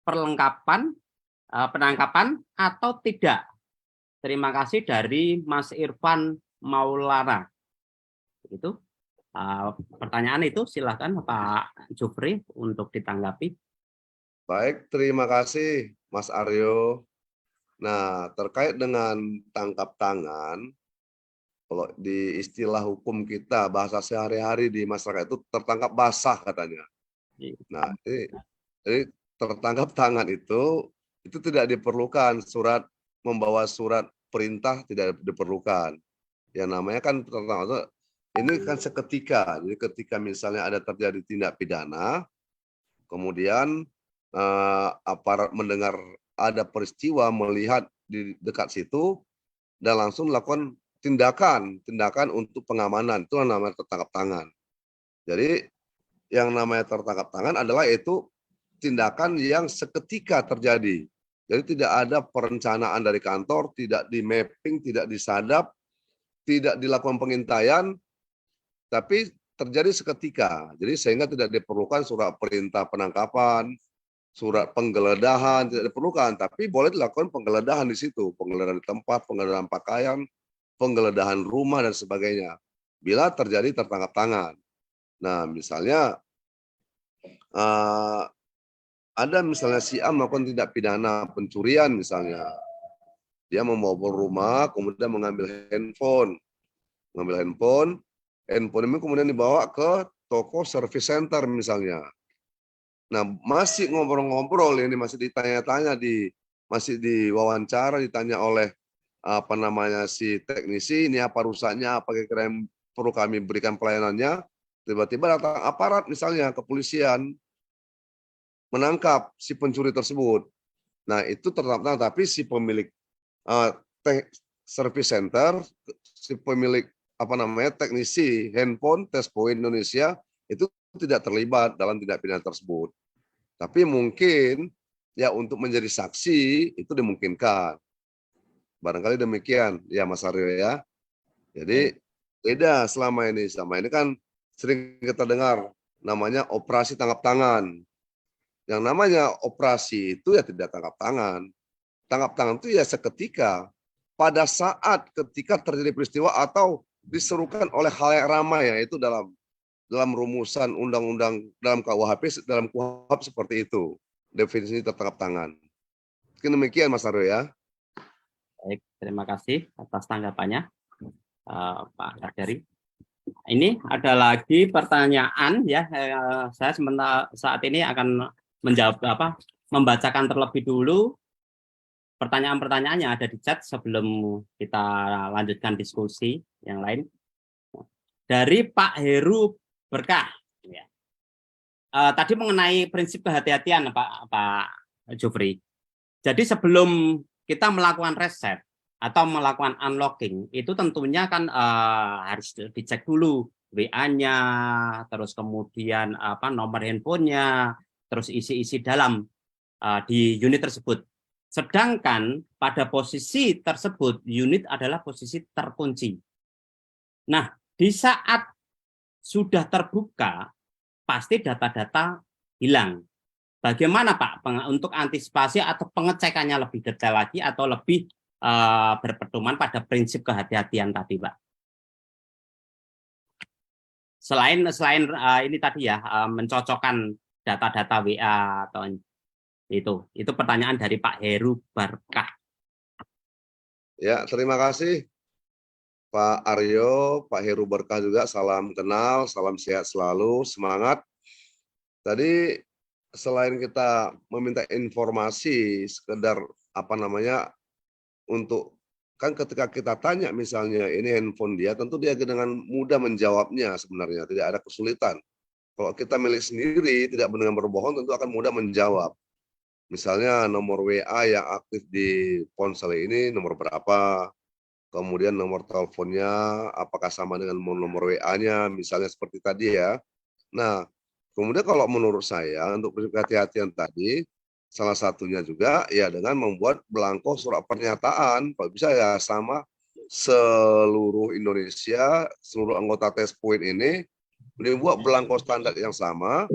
perlengkapan penangkapan atau tidak? Terima kasih dari Mas Irfan Maulana. Itu pertanyaan itu, silahkan Pak Jufri untuk ditanggapi. Baik, terima kasih Mas Aryo. Nah, terkait dengan tangkap tangan, kalau di istilah hukum kita, bahasa sehari-hari di masyarakat itu tertangkap basah katanya. Nah, ini tertangkap tangan itu tidak diperlukan membawa surat perintah, tidak diperlukan. Yang namanya kan tertangkap ini kan seketika. Jadi ketika misalnya ada terjadi tindak pidana, kemudian aparat mendengar ada peristiwa, melihat di dekat situ dan langsung melakukan tindakan untuk pengamanan, itu namanya tertangkap tangan. Jadi yang namanya tertangkap tangan adalah itu tindakan yang seketika terjadi. Jadi tidak ada perencanaan dari kantor, tidak di mapping, tidak disadap, tidak dilakukan pengintaian, tapi terjadi seketika. Jadi sehingga tidak diperlukan surat perintah penangkapan, surat penggeledahan, tidak diperlukan, tapi boleh dilakukan penggeledahan di situ, penggeledahan di tempat, penggeledahan pakaian, penggeledahan rumah dan sebagainya. Bila terjadi tertangkap tangan. Nah, misalnya ada misalnya si A melakukan tindak pidana pencurian misalnya. Dia membobol rumah, kemudian mengambil handphone. ngambil handphone ini kemudian dibawa ke toko service center misalnya. Nah, masih ngobrol-ngobrol ini, masih ditanya-tanya, masih diwawancara, ditanya oleh apa namanya si teknisi, ini apa rusaknya, apa kira-kira yang perlu kami berikan pelayanannya. Tiba-tiba datang aparat misalnya kepolisian menangkap si pencuri tersebut. Nah, itu tertangkap, tapi si pemilik service center, si pemilik apa namanya teknisi handphone Test Point Indonesia itu tidak terlibat dalam tindak pidana tersebut. Tapi mungkin ya untuk menjadi saksi itu dimungkinkan. Barangkali demikian ya Mas Aryo ya. Jadi beda selama ini. Selama ini kan sering kita dengar namanya operasi tangkap tangan. Yang namanya operasi itu ya tidak tangkap tangan. Tangkap tangan itu ya seketika pada saat ketika terjadi peristiwa atau diserukan oleh hal yang ramai, yaitu dalam rumusan undang-undang dalam KUHP, dalam KUHP seperti itu definisi tertangkap tangan. Mungkin demikian Mas Aryo ya. Baik, terima kasih atas tanggapannya Pak Kadari. Ini ada lagi pertanyaan ya. Saya saat ini akan menjawab membacakan terlebih dulu pertanyaan-pertanyaan yang ada di chat sebelum kita lanjutkan diskusi yang lain. Dari Pak Heru Berkah. Ya. Tadi mengenai prinsip kehati-hatian Pak Jufri. Jadi sebelum kita melakukan reset atau melakukan unlocking, itu tentunya kan harus dicek dulu WA-nya, terus kemudian nomor handphonenya, terus isi-isi dalam di unit tersebut. Sedangkan pada posisi tersebut unit adalah posisi terkunci. Nah, di saat sudah terbuka, pasti data-data hilang. Bagaimana Pak untuk antisipasi atau pengecekannya lebih detail lagi atau lebih berpedoman pada prinsip kehati-hatian tadi, Pak? Selain ini tadi ya, mencocokkan data-data WA atau itu pertanyaan dari Pak Heru Barkah. Ya, terima kasih Pak Aryo, Pak Heru Berkah juga, salam kenal, salam sehat selalu, semangat. Tadi selain kita meminta informasi sekedar untuk kan ketika kita tanya misalnya ini handphone dia, tentu dia dengan mudah menjawabnya sebenarnya, tidak ada kesulitan. Kalau kita milik sendiri, tidak dengan berbohong, tentu akan mudah menjawab. Misalnya nomor WA yang aktif di ponsel ini nomor berapa, kemudian nomor teleponnya apakah sama dengan nomor WA-nya, misalnya seperti tadi ya. Nah, kemudian kalau menurut saya untuk kehati-hatian tadi, salah satunya juga ya dengan membuat belangko surat pernyataan, kalau bisa ya sama seluruh Indonesia, seluruh anggota Test Point ini dibuat belangko standar yang sama,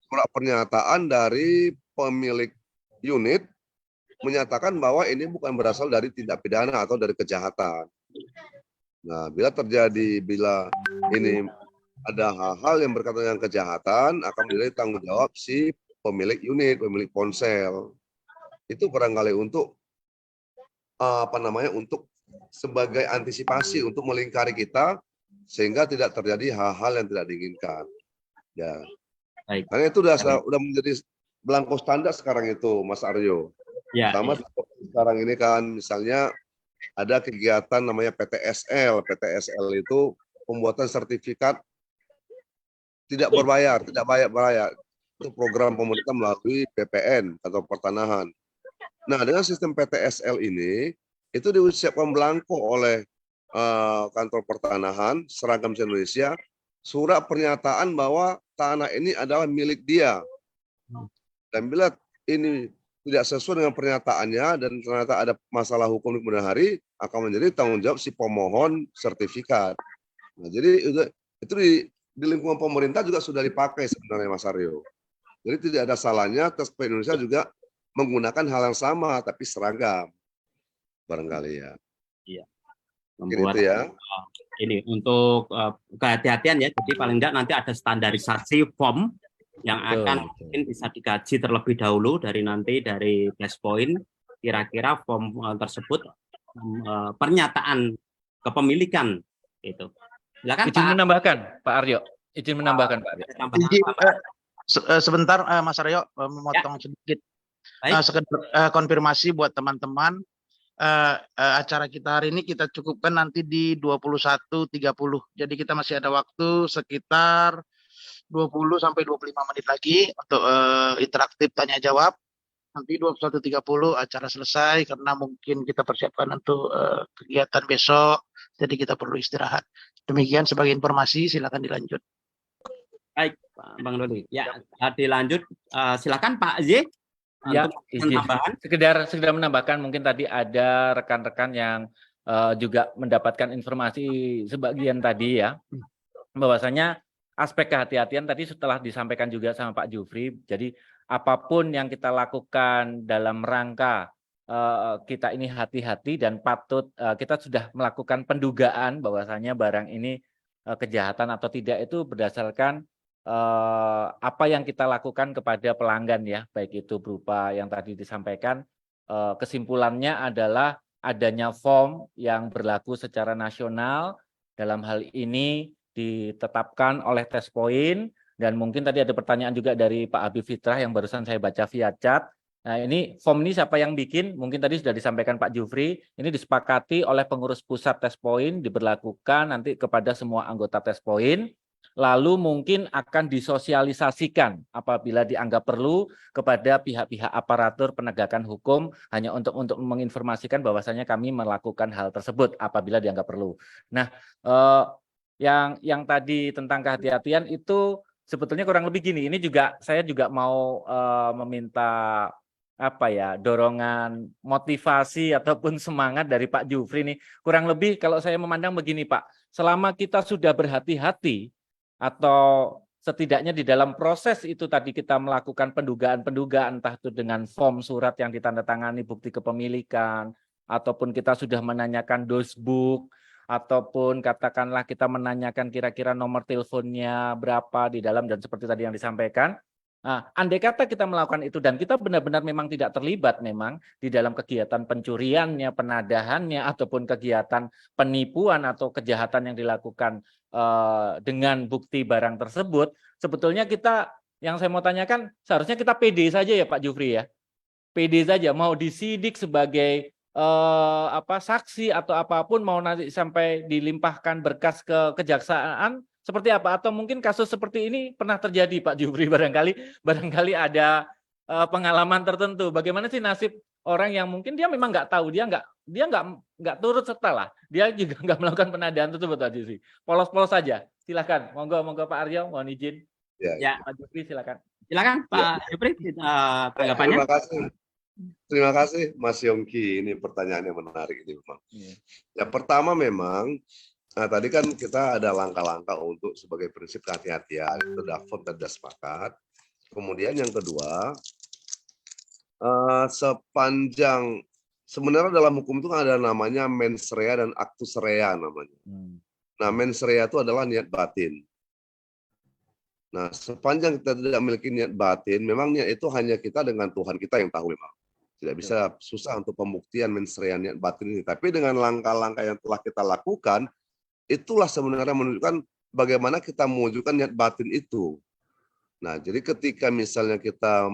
surat pernyataan dari pemilik unit menyatakan bahwa ini bukan berasal dari tindak pidana atau dari kejahatan. Nah, bila ini ada hal-hal yang berkaitan dengan kejahatan, akan menjadi tanggung jawab si pemilik unit, pemilik ponsel. Itu barangkali untuk untuk sebagai antisipasi untuk melingkari kita sehingga tidak terjadi hal-hal yang tidak diinginkan. Ya. Baik. Karena itu sudah menjadi belangko standar sekarang itu, Mas Aryo. Ya, sama ya. Sekarang ini kan misalnya ada kegiatan namanya PTSL. PTSL itu pembuatan sertifikat tidak berbayar, tidak bayar. Itu program pemerintah melalui BPN atau pertanahan. Nah, dengan sistem PTSL ini itu disiapkan belangko oleh kantor pertanahan seragam Indonesia, surat pernyataan bahwa tanah ini adalah milik dia. Dan bila ini tidak sesuai dengan pernyataannya dan ternyata ada masalah hukum di kemudian hari, akan menjadi tanggung jawab si pemohon sertifikat. Nah, jadi itu di lingkungan pemerintah juga sudah dipakai sebenarnya Mas Aryo. Jadi tidak ada salahnya Test Point Indonesia juga menggunakan hal yang sama tapi seragam. Barangkali ya. Iya. Membuat itu ya. Ini untuk kehati-hatian ya. Jadi paling tidak nanti ada standarisasi form yang akan mungkin bisa dikaji terlebih dahulu dari Test Point, kira-kira form tersebut pernyataan kepemilikan Itu. Silakan Izin Pak. menambahkan, Pak Aryo. Izin menambahkan, Pak Aryo. Ada tambahan, Jadi, tambahan. sebentar Mas Aryo memotong sedikit. Baik. Sekedar konfirmasi buat teman-teman, acara kita hari ini kita cukupkan nanti di 21.30. Jadi kita masih ada waktu sekitar 20 sampai 25 menit lagi untuk interaktif tanya jawab. Nanti 21.30 acara selesai karena mungkin kita persiapkan untuk kegiatan besok. Jadi kita perlu istirahat. Demikian sebagai informasi, silakan dilanjut. Baik, Pak Bang Doli. Ya, dilanjut. Silakan Pak Z. Ya, Untuk izin. tambahan. Sekedar menambahkan, mungkin tadi ada rekan-rekan yang juga mendapatkan informasi sebagian tadi ya, bahwasanya aspek kehati-hatian tadi setelah disampaikan juga sama Pak Jufri. Jadi apapun yang kita lakukan dalam rangka kita ini hati-hati dan patut kita sudah melakukan pendugaan bahwasanya barang ini kejahatan atau tidak itu berdasarkan apa yang kita lakukan kepada pelanggan ya, baik itu berupa yang tadi disampaikan, kesimpulannya adalah adanya form yang berlaku secara nasional, dalam hal ini ditetapkan oleh Tespoin, dan mungkin tadi ada pertanyaan juga dari Pak Habib Fitrah yang barusan saya baca via chat. Nah, ini form ini siapa yang bikin? Mungkin tadi sudah disampaikan Pak Jufri, ini disepakati oleh pengurus pusat Tespoin, diberlakukan nanti kepada semua anggota Tespoin, lalu mungkin akan disosialisasikan apabila dianggap perlu kepada pihak-pihak aparatur penegakan hukum, hanya untuk menginformasikan bahwasanya kami melakukan hal tersebut apabila dianggap perlu. Nah, yang tadi tentang kehati-hatian itu sebetulnya kurang lebih gini. Ini juga saya juga mau meminta dorongan motivasi ataupun semangat dari Pak Jufri nih. Kurang lebih kalau saya memandang begini Pak, selama kita sudah berhati-hati atau setidaknya di dalam proses itu tadi kita melakukan pendugaan-pendugaan, entah itu dengan form surat yang ditandatangani bukti kepemilikan, ataupun kita sudah menanyakan dosbook, ataupun katakanlah kita menanyakan kira-kira nomor teleponnya berapa di dalam, dan seperti tadi yang disampaikan. Nah, andai kata kita melakukan itu dan kita benar-benar memang tidak terlibat memang di dalam kegiatan pencuriannya, penadahannya, ataupun kegiatan penipuan atau kejahatan yang dilakukan dengan bukti barang tersebut, sebetulnya kita, yang saya mau tanyakan, seharusnya kita pede saja ya Pak Jufri ya, pede saja, mau disidik sebagai saksi atau apapun, mau nanti sampai dilimpahkan berkas ke kejaksaan, seperti apa? Atau mungkin kasus seperti ini pernah terjadi Pak Jufri, barangkali ada pengalaman tertentu. Bagaimana sih nasib orang yang mungkin dia memang nggak tahu, dia nggak turut serta lah, dia juga nggak melakukan penadahan tersebut Pak Jufri. Polos-polos saja. Silakan, monggo Pak Aryo, mohon izin. Ya, Pak Jufri silakan. Silakan Pak Jufri, tanggapannya. Terima kasih Mas Yongki, ini pertanyaan yang menarik ini memang. Ya, pertama memang tadi kan kita ada langkah-langkah untuk sebagai prinsip kehati-hatian, itu Dafon dan sepakat. Kemudian yang kedua, sepanjang sebenarnya dalam hukum itu ada namanya mens rea dan actus rea namanya. Nah, mens rea itu adalah niat batin. Nah, sepanjang kita tidak memiliki niat batin, memang niat itu hanya kita dengan Tuhan kita yang tahu memang. Tidak bisa, susah untuk pembuktian mens rea niat batin ini. Tapi dengan langkah-langkah yang telah kita lakukan, itulah sebenarnya menunjukkan bagaimana kita mewujudkan niat batin itu. Nah, jadi ketika misalnya kita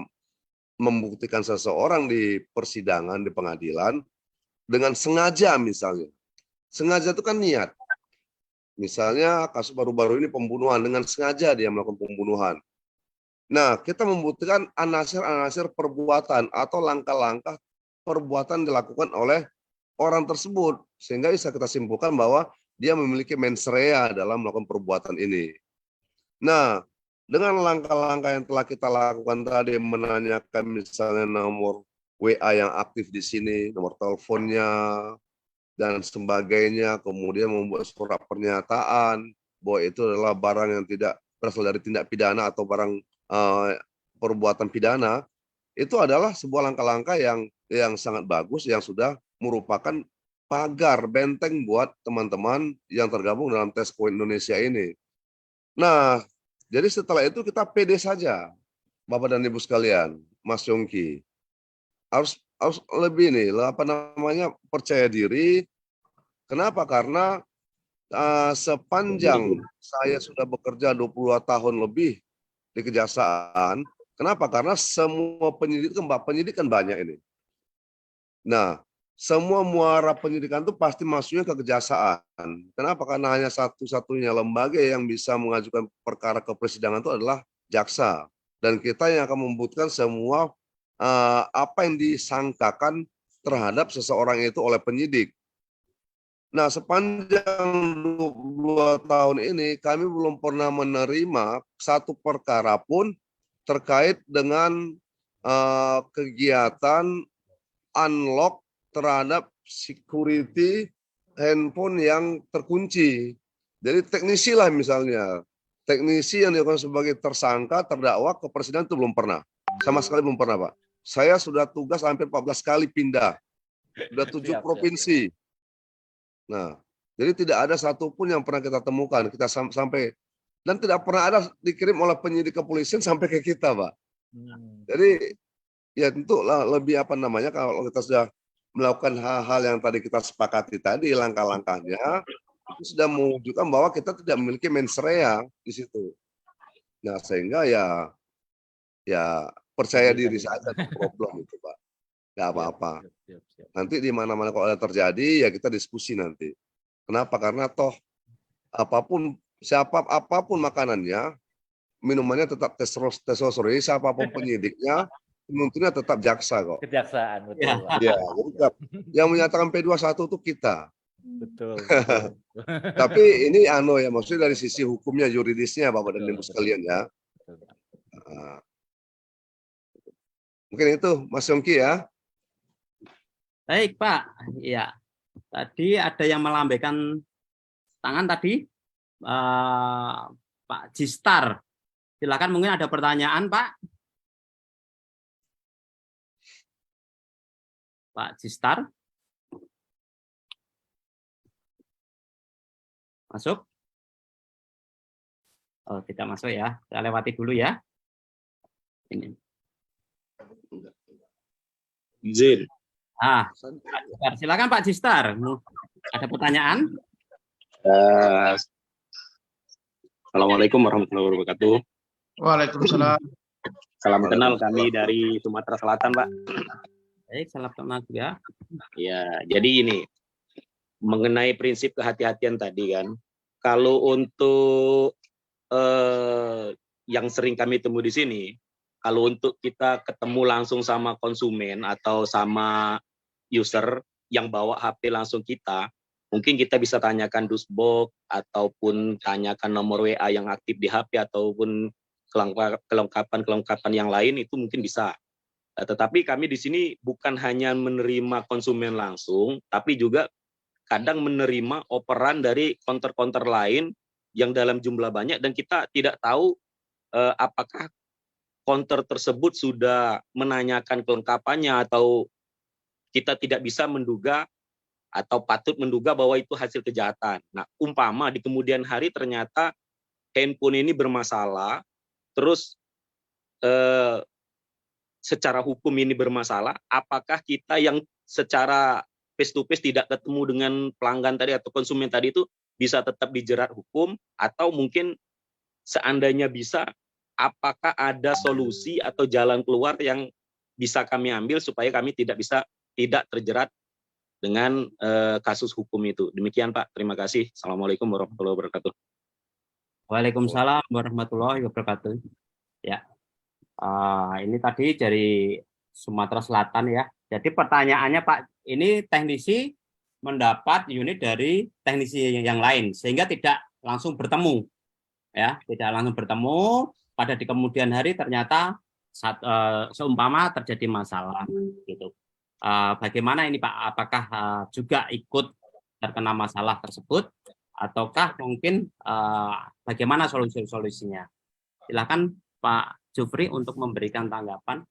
membuktikan seseorang di persidangan, di pengadilan, dengan sengaja misalnya. Sengaja itu kan niat. Misalnya kasus baru-baru ini pembunuhan, dengan sengaja dia melakukan pembunuhan. Nah, kita membuktikan anasir-anasir perbuatan atau langkah-langkah perbuatan dilakukan oleh orang tersebut. Sehingga bisa kita simpulkan bahwa dia memiliki mens rea dalam melakukan perbuatan ini. Nah, dengan langkah-langkah yang telah kita lakukan tadi, menanyakan misalnya nomor WA yang aktif di sini, nomor teleponnya, dan sebagainya, kemudian membuat surat pernyataan bahwa itu adalah barang yang tidak berasal dari tindak pidana atau barang perbuatan pidana, itu adalah sebuah langkah-langkah yang sangat bagus, yang sudah merupakan pagar benteng buat teman-teman yang tergabung dalam Tespoin Indonesia ini. Nah, jadi setelah itu kita pede saja, Bapak dan Ibu sekalian, Mas Yongki, harus lebih nih, percaya diri. Kenapa? Karena sepanjang saya sudah bekerja 22 tahun lebih di kejaksaan, kenapa? Karena semua penyidik kan banyak ini. Nah, semua muara penyidikan itu pasti masuknya ke kejaksaan. Kenapa? Karena hanya satu-satunya lembaga yang bisa mengajukan perkara ke persidangan itu adalah jaksa. Dan kita yang akan membutuhkan semua apa yang disangkakan terhadap seseorang itu oleh penyidik. Nah, sepanjang 22 tahun ini kami belum pernah menerima satu perkara pun terkait dengan kegiatan unlock terhadap security handphone yang terkunci. Jadi teknisi lah misalnya. Teknisi yang dilakukan sebagai tersangka, terdakwa ke persidangan itu belum pernah. Sama sekali belum pernah, Pak. Saya sudah tugas hampir 14 kali pindah. Sudah 7 provinsi. Nah, jadi tidak ada satupun yang pernah kita temukan. Kita sampai, dan tidak pernah ada dikirim oleh penyidik kepolisian sampai ke kita, Pak. Jadi, ya tentu lebih apa namanya, kalau kita sudah melakukan hal-hal yang tadi kita sepakati tadi, langkah-langkahnya, itu sudah menunjukkan bahwa kita tidak memiliki mens rea di situ. Nah, sehingga ya percaya diri saja problem itu, Pak. Nggak apa-apa. Nanti di mana-mana kalau ada terjadi, ya kita diskusi nanti. Kenapa? Karena toh apapun makanannya, minumannya tetap testosteron, siapapun penyidiknya, penuntutnya tetap jaksa kok. Kejaksaan, betul. Ya. Pak. Ya, jadi yang menyatakan P21 itu kita. Betul. Tapi ini ya maksudnya dari sisi hukumnya, yuridisnya Bapak dan Ibu sekalian ya. Mungkin itu Mas Yongki ya. Baik, Pak. Ya, tadi ada yang melambaikan tangan tadi, Pak Jistar. Silakan, mungkin ada pertanyaan, Pak. Pak Jistar. Masuk? Oh, tidak masuk ya. Saya lewati dulu ya. Ini. Izin. Silakan Pak Jistar. Ada pertanyaan? Assalamualaikum warahmatullahi wabarakatuh. Waalaikumsalam. Salam kenal, kami dari Sumatera Selatan, Pak. Baik, salam kenal juga. Ya, jadi ini mengenai prinsip kehati-hatian tadi kan. Kalau untuk yang sering kami temui di sini, kalau untuk kita ketemu langsung sama konsumen atau sama user yang bawa HP langsung kita, mungkin kita bisa tanyakan dusbox ataupun tanyakan nomor WA yang aktif di HP ataupun kelengkapan yang lain, itu mungkin bisa. Tetapi kami di sini bukan hanya menerima konsumen langsung, tapi juga kadang menerima operan dari counter-counter lain yang dalam jumlah banyak, dan kita tidak tahu apakah counter tersebut sudah menanyakan kelengkapannya, atau kita tidak bisa menduga atau patut menduga bahwa itu hasil kejahatan. Nah, umpama di kemudian hari ternyata handphone ini bermasalah, terus secara hukum ini bermasalah, apakah kita yang secara face to face tidak ketemu dengan pelanggan tadi atau konsumen tadi itu bisa tetap dijerat hukum, atau mungkin seandainya bisa, apakah ada solusi atau jalan keluar yang bisa kami ambil supaya kami tidak terjerat dengan kasus hukum itu. Demikian Pak, terima kasih. Assalamualaikum warahmatullahi wabarakatuh. Waalaikumsalam warahmatullahi wabarakatuh. Ya, ini tadi dari Sumatera Selatan ya. Jadi pertanyaannya Pak, ini teknisi mendapat unit dari teknisi yang lain sehingga tidak langsung bertemu, ya, tidak langsung bertemu. Pada di kemudian hari ternyata seumpama terjadi masalah, gitu. Bagaimana ini Pak? Apakah juga ikut terkena masalah tersebut, ataukah mungkin bagaimana solusinya? Silakan Pak Jufri untuk memberikan tanggapan.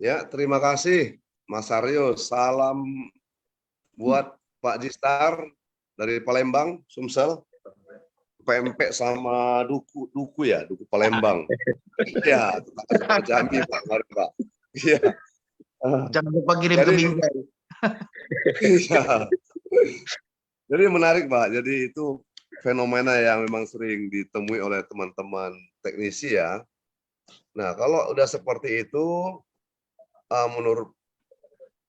Ya, terima kasih Mas Aryo. Salam buat Pak Jistar dari Palembang, Sumsel. PMP sama Duku Palembang. Ya, tetap Jambi Pak, mari Pak. Iya. Jangan lupa kirim ke Minggu. Iya. Jadi menarik, Pak. Jadi itu fenomena yang memang sering ditemui oleh teman-teman teknisi ya. Nah, kalau udah seperti itu, menurut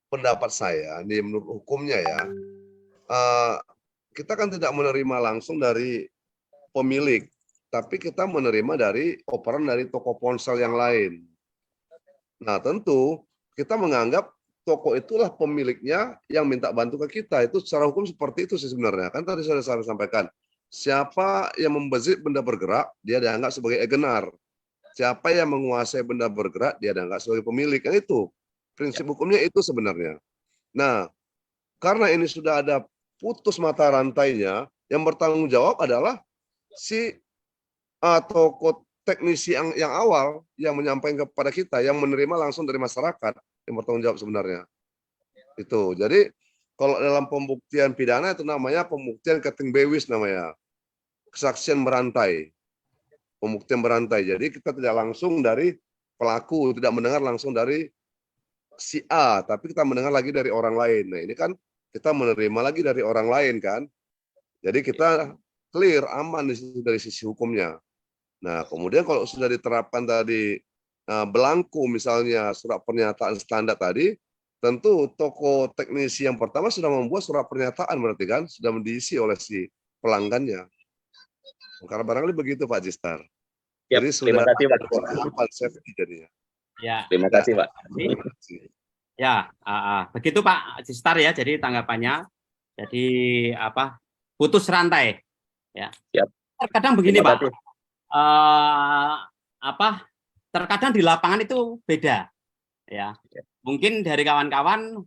pendapat saya, ini menurut hukumnya ya, kita kan tidak menerima langsung dari pemilik, tapi kita menerima dari operan dari toko ponsel yang lain. Nah, tentu kita menganggap toko itulah pemiliknya yang minta bantu ke kita. Itu secara hukum seperti itu sih sebenarnya. Kan tadi sudah saya sampaikan, siapa yang membezit benda bergerak, dia dianggap sebagai agenar. Siapa yang menguasai benda bergerak, dia dianggap sebagai pemilik. Kan itu prinsip hukumnya itu sebenarnya. Nah, karena ini sudah ada putus mata rantainya, yang bertanggung jawab adalah si toko teknisi yang awal yang menyampaikan kepada kita, yang menerima langsung dari masyarakat, yang bertanggung jawab sebenarnya. Itu. Jadi kalau dalam pembuktian pidana itu namanya pembuktian keting bewis namanya. Kesaksian berantai. Pembuktian berantai. Jadi kita tidak langsung dari pelaku, tidak mendengar langsung dari si A, tapi kita mendengar lagi dari orang lain. Nah, ini kan kita menerima lagi dari orang lain kan. Jadi kita clear, aman dari sisi hukumnya. Nah, kemudian kalau sudah diterapkan tadi belangku misalnya surat pernyataan standar tadi, tentu toko teknisi yang pertama sudah membuat surat pernyataan berarti kan, sudah diisi oleh si pelanggannya. Karena barangkali begitu Pak Jistar. Siap, Jadi terima sudah kasih Pak. safety jadinya. Ya, Terima kasih Pak. ya, begitu Pak Jistar ya. Jadi tanggapannya, jadi apa? Putus rantai. Ya. Siap. Terkadang begini Terima Pak. kasih. Terkadang di lapangan itu beda ya. Mungkin dari kawan-kawan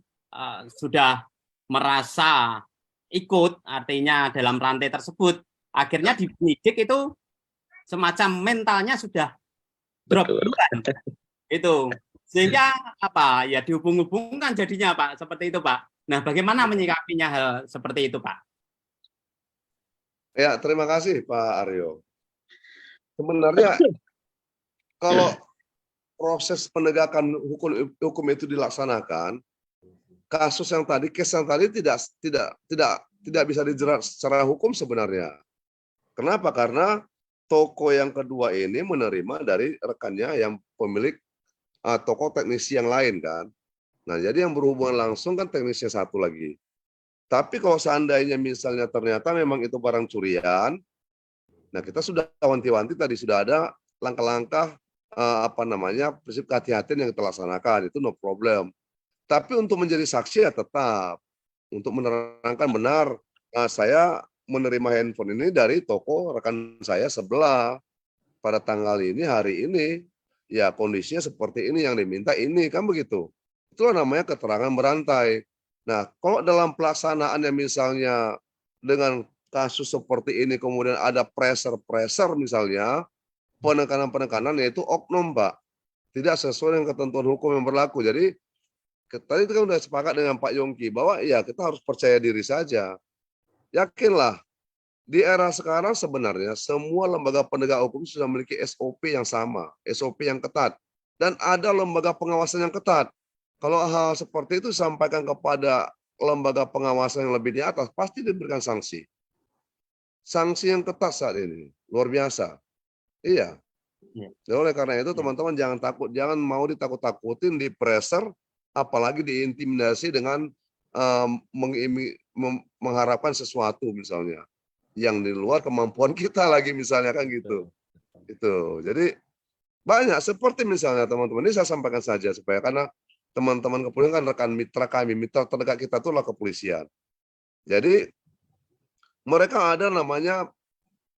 sudah merasa ikut, artinya dalam rantai tersebut, akhirnya dididik itu semacam mentalnya sudah drop duluan. Itu sehingga apa ya, dihubung-hubungkan jadinya Pak, seperti itu Pak. Nah, bagaimana menyikapinya hal seperti itu Pak? Ya, terima kasih Pak Aryo. Sebenarnya kalau proses penegakan hukum itu dilaksanakan, kasus yang tadi, case yang tadi tidak bisa dijerat secara hukum sebenarnya. Kenapa? Karena toko yang kedua ini menerima dari rekannya yang pemilik toko teknisi yang lain kan. Nah, jadi yang berhubungan langsung kan teknisnya satu lagi. Tapi kalau seandainya misalnya ternyata memang itu barang curian, nah kita sudah wanti-wanti tadi, sudah ada langkah-langkah prinsip kehati-hatian yang kita laksanakan, itu no problem. Tapi untuk menjadi saksi ya tetap untuk menerangkan benar, saya menerima handphone ini dari toko rekan saya sebelah pada tanggal ini, hari ini, ya kondisinya seperti ini, yang diminta ini, kan begitu. Itulah namanya keterangan berantai. Nah, kalau dalam pelaksanaannya misalnya dengan kasus seperti ini kemudian ada pressure misalnya, penekanan yaitu oknum Pak, tidak sesuai dengan ketentuan hukum yang berlaku. Jadi tadi itu kan sudah sepakat dengan Pak Yongki bahwa ya kita harus percaya diri saja. Yakinlah, di era sekarang sebenarnya semua lembaga penegak hukum sudah memiliki SOP yang sama, SOP yang ketat, dan ada lembaga pengawasan yang ketat. Kalau hal seperti itu disampaikan kepada lembaga pengawasan yang lebih di atas, pasti diberikan sanksi. Sanksi yang ketat saat ini, luar biasa. Iya. Ya, oleh karena itu teman-teman jangan takut, jangan mau ditakut-takutin, di pressure, apalagi diintimidasi dengan mengharapkan sesuatu misalnya yang di luar kemampuan kita lagi misalnya kan gitu. Itu. Jadi banyak seperti misalnya teman-teman, ini saya sampaikan saja supaya karena teman-teman kepolisian kan rekan mitra kami, mitra terdekat kita itulah kepolisian. Jadi mereka ada namanya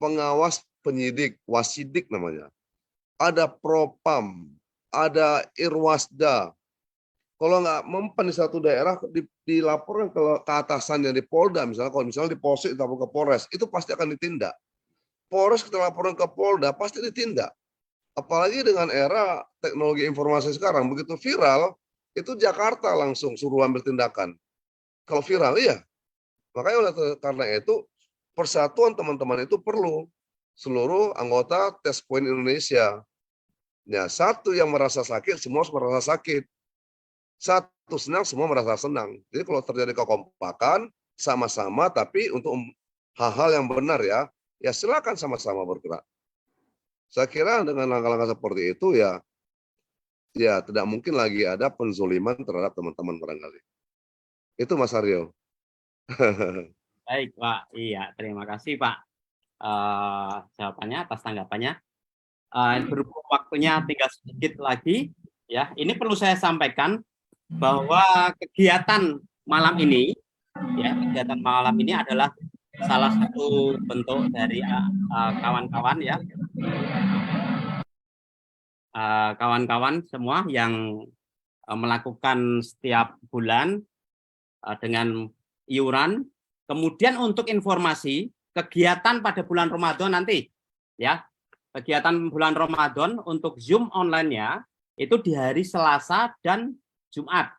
pengawas penyidik, wasidik namanya. Ada propam, ada irwasda. Kalau nggak mempan di satu daerah, dilaporkan ke atasannya di Polda, misalnya kalau misalnya di Polsek atau ke Polres, itu pasti akan ditindak. Polres kita laporan ke Polda, pasti ditindak. Apalagi dengan era teknologi informasi sekarang, begitu viral, itu Jakarta langsung suruh ambil tindakan. Kalau viral, iya. Makanya karena itu, persatuan teman-teman itu perlu. Seluruh anggota Tes Point Indonesia. Ya, satu yang merasa sakit, semua harus merasa sakit. Satu senang, semua merasa senang. Jadi kalau terjadi kekompakan, sama-sama, tapi untuk hal-hal yang benar ya silakan sama-sama bergerak. Saya kira dengan langkah-langkah seperti itu ya tidak mungkin lagi ada penzoliman terhadap teman-teman barangkali. Itu Mas Aryo. Baik, Pak. Iya, terima kasih, Pak. Jawabannya atas tanggapannya. Berhubung waktunya tinggal sedikit lagi, ya. Ini perlu saya sampaikan bahwa kegiatan malam ini, kegiatan malam ini adalah salah satu bentuk dari kawan-kawan ya. Kawan-kawan semua yang melakukan setiap bulan dengan iuran. Kemudian untuk informasi kegiatan pada bulan Ramadan nanti, ya, kegiatan bulan Ramadan untuk Zoom online-nya itu di hari Selasa dan Jumat.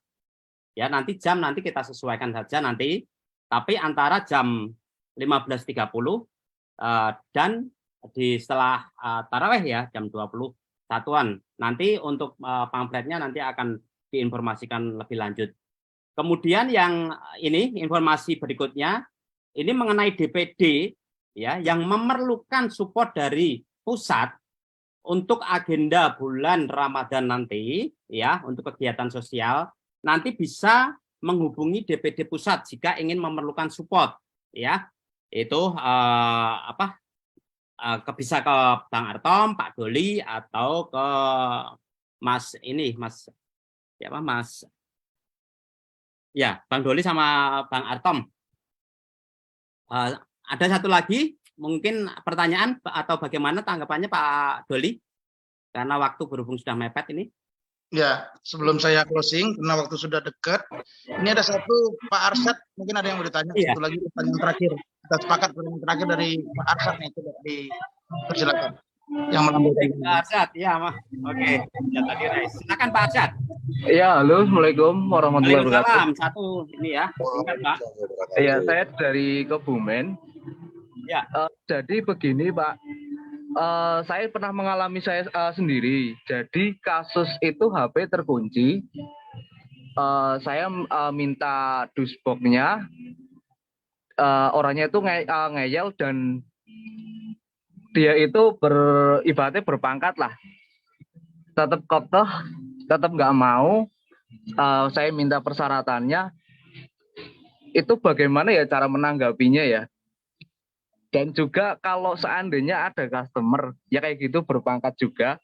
Ya, nanti jam nanti kita sesuaikan saja nanti, tapi antara jam 15.30 dan di setelah tarawih ya jam 21-an. Nanti untuk pamfletnya nanti akan diinformasikan lebih lanjut. Kemudian yang ini informasi berikutnya ini mengenai DPD ya yang memerlukan support dari pusat untuk agenda bulan Ramadan nanti ya untuk kegiatan sosial nanti bisa menghubungi DPD pusat jika ingin memerlukan support ya itu bisa ke Bang Artom, Pak Doli atau ke Mas Bang Doli sama Bang Artom. Ada satu lagi mungkin pertanyaan atau bagaimana tanggapannya Pak Doli karena waktu berhubung sudah mepet ini. Ya, sebelum saya closing karena waktu sudah dekat, ini ada satu Pak Arsyad, mungkin ada yang mau ditanya. Satu lagi pertanyaan terakhir. Kita sepakat pertanyaan terakhir dari Pak Arsyad nih, coba dipersilakan. Yang melambungkan. Pak Arsyad, ya, oke. Ya, tadi silakan Pak Arsyad. Ya, halo, assalamualaikum warahmatullahi wabarakatuh. Waalaikumsalam, satu ini ya. Singkat, Pak. Iya, saya dari Kebumen. Ya. Jadi begini, Pak. Saya pernah mengalami saya sendiri. Jadi kasus itu HP terkunci. Saya minta dusboxnya. Orangnya itu ngeyel dan dia itu ibaratnya berpangkat lah. Tetap kekeh, tetap nggak mau. Saya minta persyaratannya. Itu bagaimana ya cara menanggapinya ya? Dan juga kalau seandainya ada customer ya kayak gitu berpangkat juga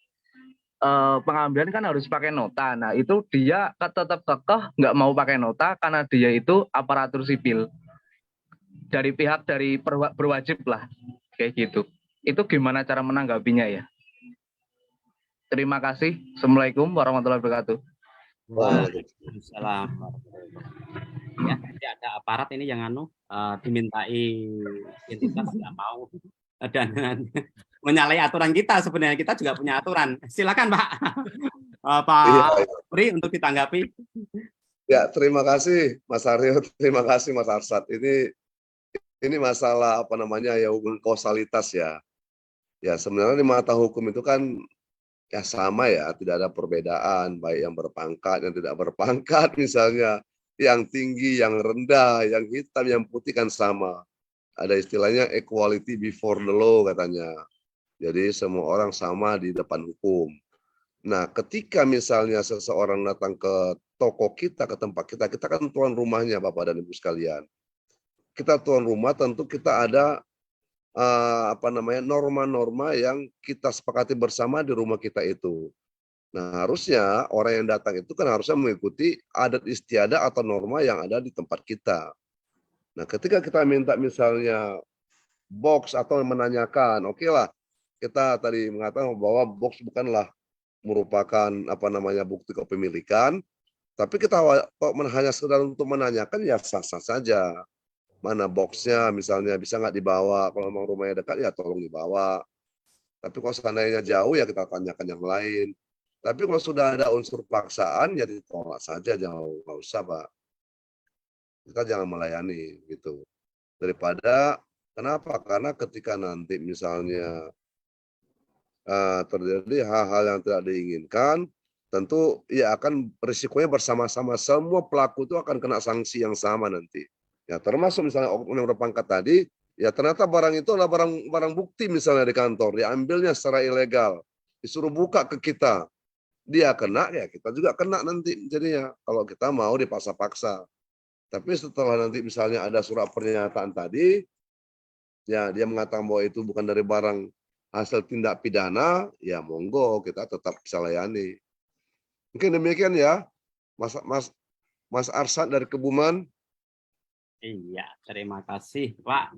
pengambilan kan harus pakai nota. Nah itu dia tetap kekeh nggak mau pakai nota karena dia itu aparatur sipil dari pihak dari berwajib lah kayak gitu. Itu gimana cara menanggapinya ya? Terima kasih. Assalamualaikum warahmatullahi wabarakatuh. Waalaikumsalam. Ya, jadi ada aparat ini yang dimintai identitas nggak mau dan menyalahi aturan kita. Sebenarnya kita juga punya aturan. Silakan Pak Pri untuk ditanggapi. Ya, terima kasih Mas Aryo, terima kasih Mas Arsyad. Ini masalah ya hubungan kausalitas ya. Ya sebenarnya di mata hukum itu kan ya sama ya, tidak ada perbedaan baik yang berpangkat yang tidak berpangkat misalnya. Yang tinggi, yang rendah, yang hitam, yang putih kan sama. Ada istilahnya equality before the law katanya. Jadi semua orang sama di depan hukum. Nah, ketika misalnya seseorang datang ke toko kita, ke tempat kita kan tuan rumahnya Bapak dan Ibu sekalian. Kita tuan rumah tentu kita ada norma-norma yang kita sepakati bersama di rumah kita itu. Nah, harusnya orang yang datang itu kan harusnya mengikuti adat istiadat atau norma yang ada di tempat kita. Nah, ketika kita minta misalnya box atau menanyakan, oke lah, kita tadi mengatakan bahwa box bukanlah merupakan bukti kepemilikan, tapi kita hanya sekedar untuk menanyakan ya sah-sah saja. Mana boxnya misalnya bisa nggak dibawa, kalau memang rumahnya dekat ya tolong dibawa. Tapi kalau seandainya jauh ya kita tanyakan yang lain. Tapi kalau sudah ada unsur paksaan, ya ditolak saja, jauh, nggak usah Pak. Kita jangan melayani gitu. Daripada kenapa? Karena ketika nanti misalnya terjadi hal-hal yang tidak diinginkan, tentu ya akan risikonya bersama-sama. Semua pelaku itu akan kena sanksi yang sama nanti. Ya termasuk misalnya oknum yang berpangkat tadi, ya ternyata barang itu adalah barang bukti misalnya di kantor, diambilnya secara ilegal, disuruh buka ke kita, dia kena ya kita juga kena nanti jadinya kalau kita mau dipaksa-paksa. Tapi setelah nanti misalnya ada surat pernyataan tadi, ya dia mengatakan bahwa itu bukan dari barang hasil tindak pidana, ya monggo kita tetap bisa layani. Mungkin demikian ya, Mas Arsyad dari Kebumen. Iya, terima kasih Pak.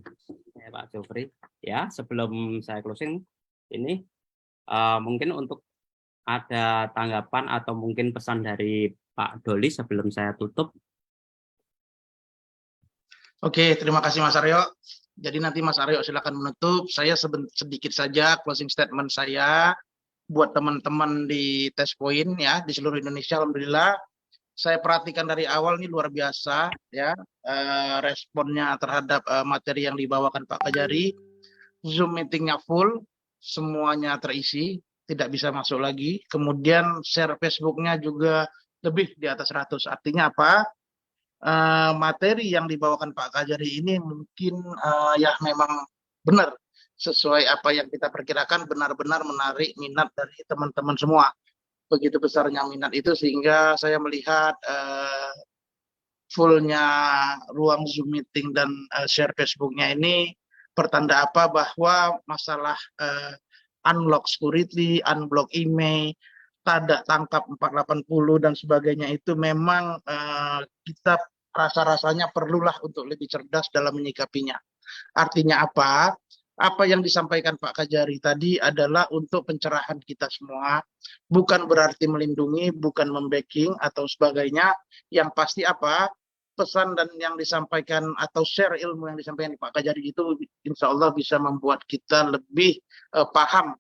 Pak Jufri. Ya, sebelum saya closing ini mungkin untuk ada tanggapan atau mungkin pesan dari Pak Doli sebelum saya tutup. Oke, terima kasih Mas Aryo. Jadi nanti Mas Aryo silakan menutup. Saya sedikit saja closing statement saya buat teman-teman di Test Point ya di seluruh Indonesia. Alhamdulillah saya perhatikan dari awal nih luar biasa ya responnya terhadap materi yang dibawakan Pak Kajari. Zoom meetingnya full, semuanya terisi, tidak bisa masuk lagi. Kemudian share Facebooknya juga lebih di atas 100. Artinya apa? Materi yang dibawakan Pak Kajari ini mungkin ya memang benar sesuai apa yang kita perkirakan, benar-benar menarik minat dari teman-teman semua. Begitu besarnya minat itu sehingga saya melihat fullnya ruang Zoom meeting dan share Facebooknya ini pertanda apa bahwa masalah unlock security, unblock email, tanda tangkap 480 dan sebagainya itu memang kita rasa-rasanya perlulah untuk lebih cerdas dalam menyikapinya. Artinya apa? Apa yang disampaikan Pak Kajari tadi adalah untuk pencerahan kita semua, bukan berarti melindungi, bukan membacking atau sebagainya. Yang pasti apa? Pesan dan yang disampaikan atau share ilmu yang disampaikan Pak Kajari itu insya Allah bisa membuat kita lebih paham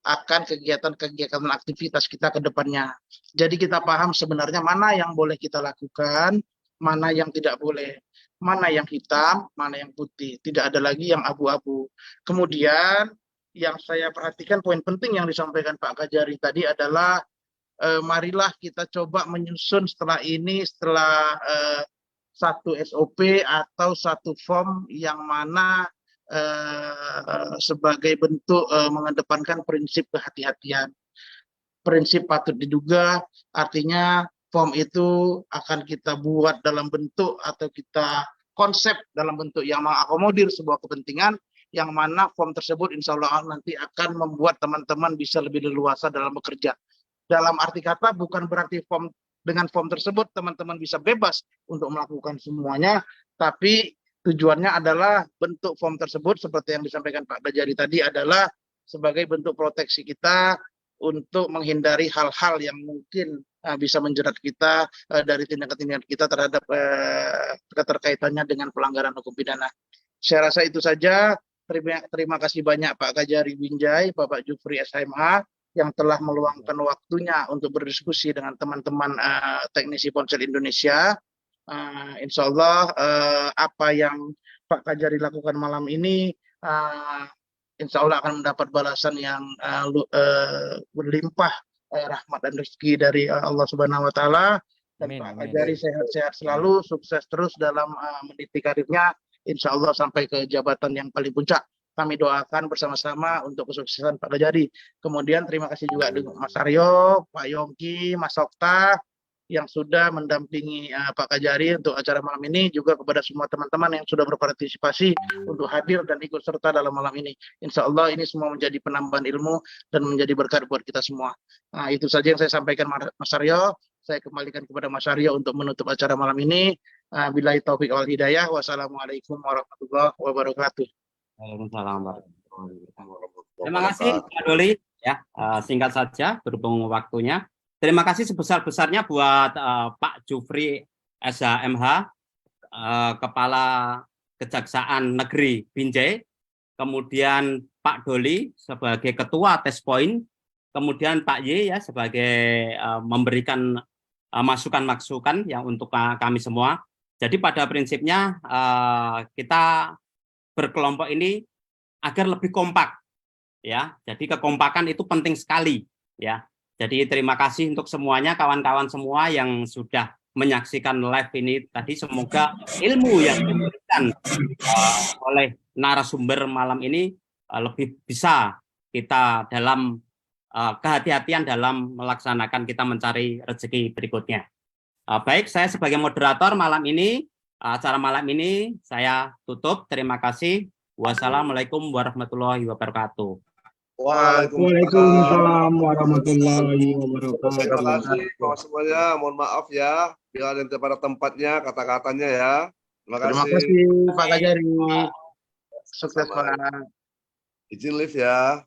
akan kegiatan-kegiatan aktivitas kita ke depannya. Jadi kita paham sebenarnya mana yang boleh kita lakukan, mana yang tidak boleh. Mana yang hitam, mana yang putih. Tidak ada lagi yang abu-abu. Kemudian yang saya perhatikan poin penting yang disampaikan Pak Kajari tadi adalah marilah kita coba menyusun setelah ini, setelah satu SOP atau satu form yang mana sebagai bentuk mengedepankan prinsip kehati-hatian. Prinsip patut diduga artinya form itu akan kita buat dalam bentuk atau kita konsep dalam bentuk yang mengakomodir sebuah kepentingan yang mana form tersebut insya Allah nanti akan membuat teman-teman bisa lebih leluasa dalam bekerja. Dalam arti kata bukan berarti dengan form tersebut teman-teman bisa bebas untuk melakukan semuanya, tapi tujuannya adalah bentuk form tersebut seperti yang disampaikan Pak Kajari tadi adalah sebagai bentuk proteksi kita untuk menghindari hal-hal yang mungkin bisa menjerat kita dari tindakan-tindakan kita terhadap keterkaitannya dengan pelanggaran hukum pidana. Saya rasa itu saja. Terima kasih banyak Pak Kajari Binjai, Bapak Jufri SHMH yang telah meluangkan waktunya untuk berdiskusi dengan teman-teman teknisi Ponsel Indonesia. Insya Allah apa yang Pak Kajari lakukan malam ini insya Allah akan mendapat balasan yang berlimpah rahmat dan rezeki dari Allah Subhanahu wa taala dan Pak Kajari sehat-sehat selalu, sukses terus dalam meniti karirnya insya Allah sampai ke jabatan yang paling puncak. Kami doakan bersama-sama untuk kesuksesan Pak Kajari. Kemudian terima kasih juga dengan Mas Aryo, Pak Yongki, Mas Okta yang sudah mendampingi Pak Kajari untuk acara malam ini, juga kepada semua teman-teman yang sudah berpartisipasi untuk hadir dan ikut serta dalam malam ini. Insya Allah ini semua menjadi penambahan ilmu dan menjadi berkat buat kita semua. Nah, itu saja yang saya sampaikan Mas Aryo. Saya kembalikan kepada Mas Aryo untuk menutup acara malam ini. Billahi taufiq wal hidayah. Wassalamualaikum warahmatullahi wabarakatuh. Waalaikumsalam warahmatullahi wabarakatuh. Terima kasih Pak Doli. Ya, singkat saja berhubung waktunya. Terima kasih sebesar-besarnya buat Pak Jufri SHMH, Kepala Kejaksaan Negeri Binjai, kemudian Pak Doli sebagai Ketua Test Point, kemudian Pak Y ya sebagai memberikan masukan-masukan yang untuk kami semua. Jadi pada prinsipnya kita berkelompok ini agar lebih kompak, ya. Jadi kekompakan itu penting sekali, ya. Jadi terima kasih untuk semuanya, kawan-kawan semua yang sudah menyaksikan live ini tadi. Semoga ilmu yang diberikan oleh narasumber malam ini lebih bisa kita dalam kehati-hatian dalam melaksanakan kita mencari rezeki berikutnya. Baik, saya sebagai moderator malam ini, acara malam ini saya tutup. Terima kasih. Wassalamualaikum warahmatullahi wabarakatuh. Waalaikumsalam warahmatullahi Terima kasih semuanya. Mohon maaf ya bila ada pada tempatnya kata-katanya ya. Terima Terima kasih. kasih Pak Kajari. Sukses Pak. Izin live ya.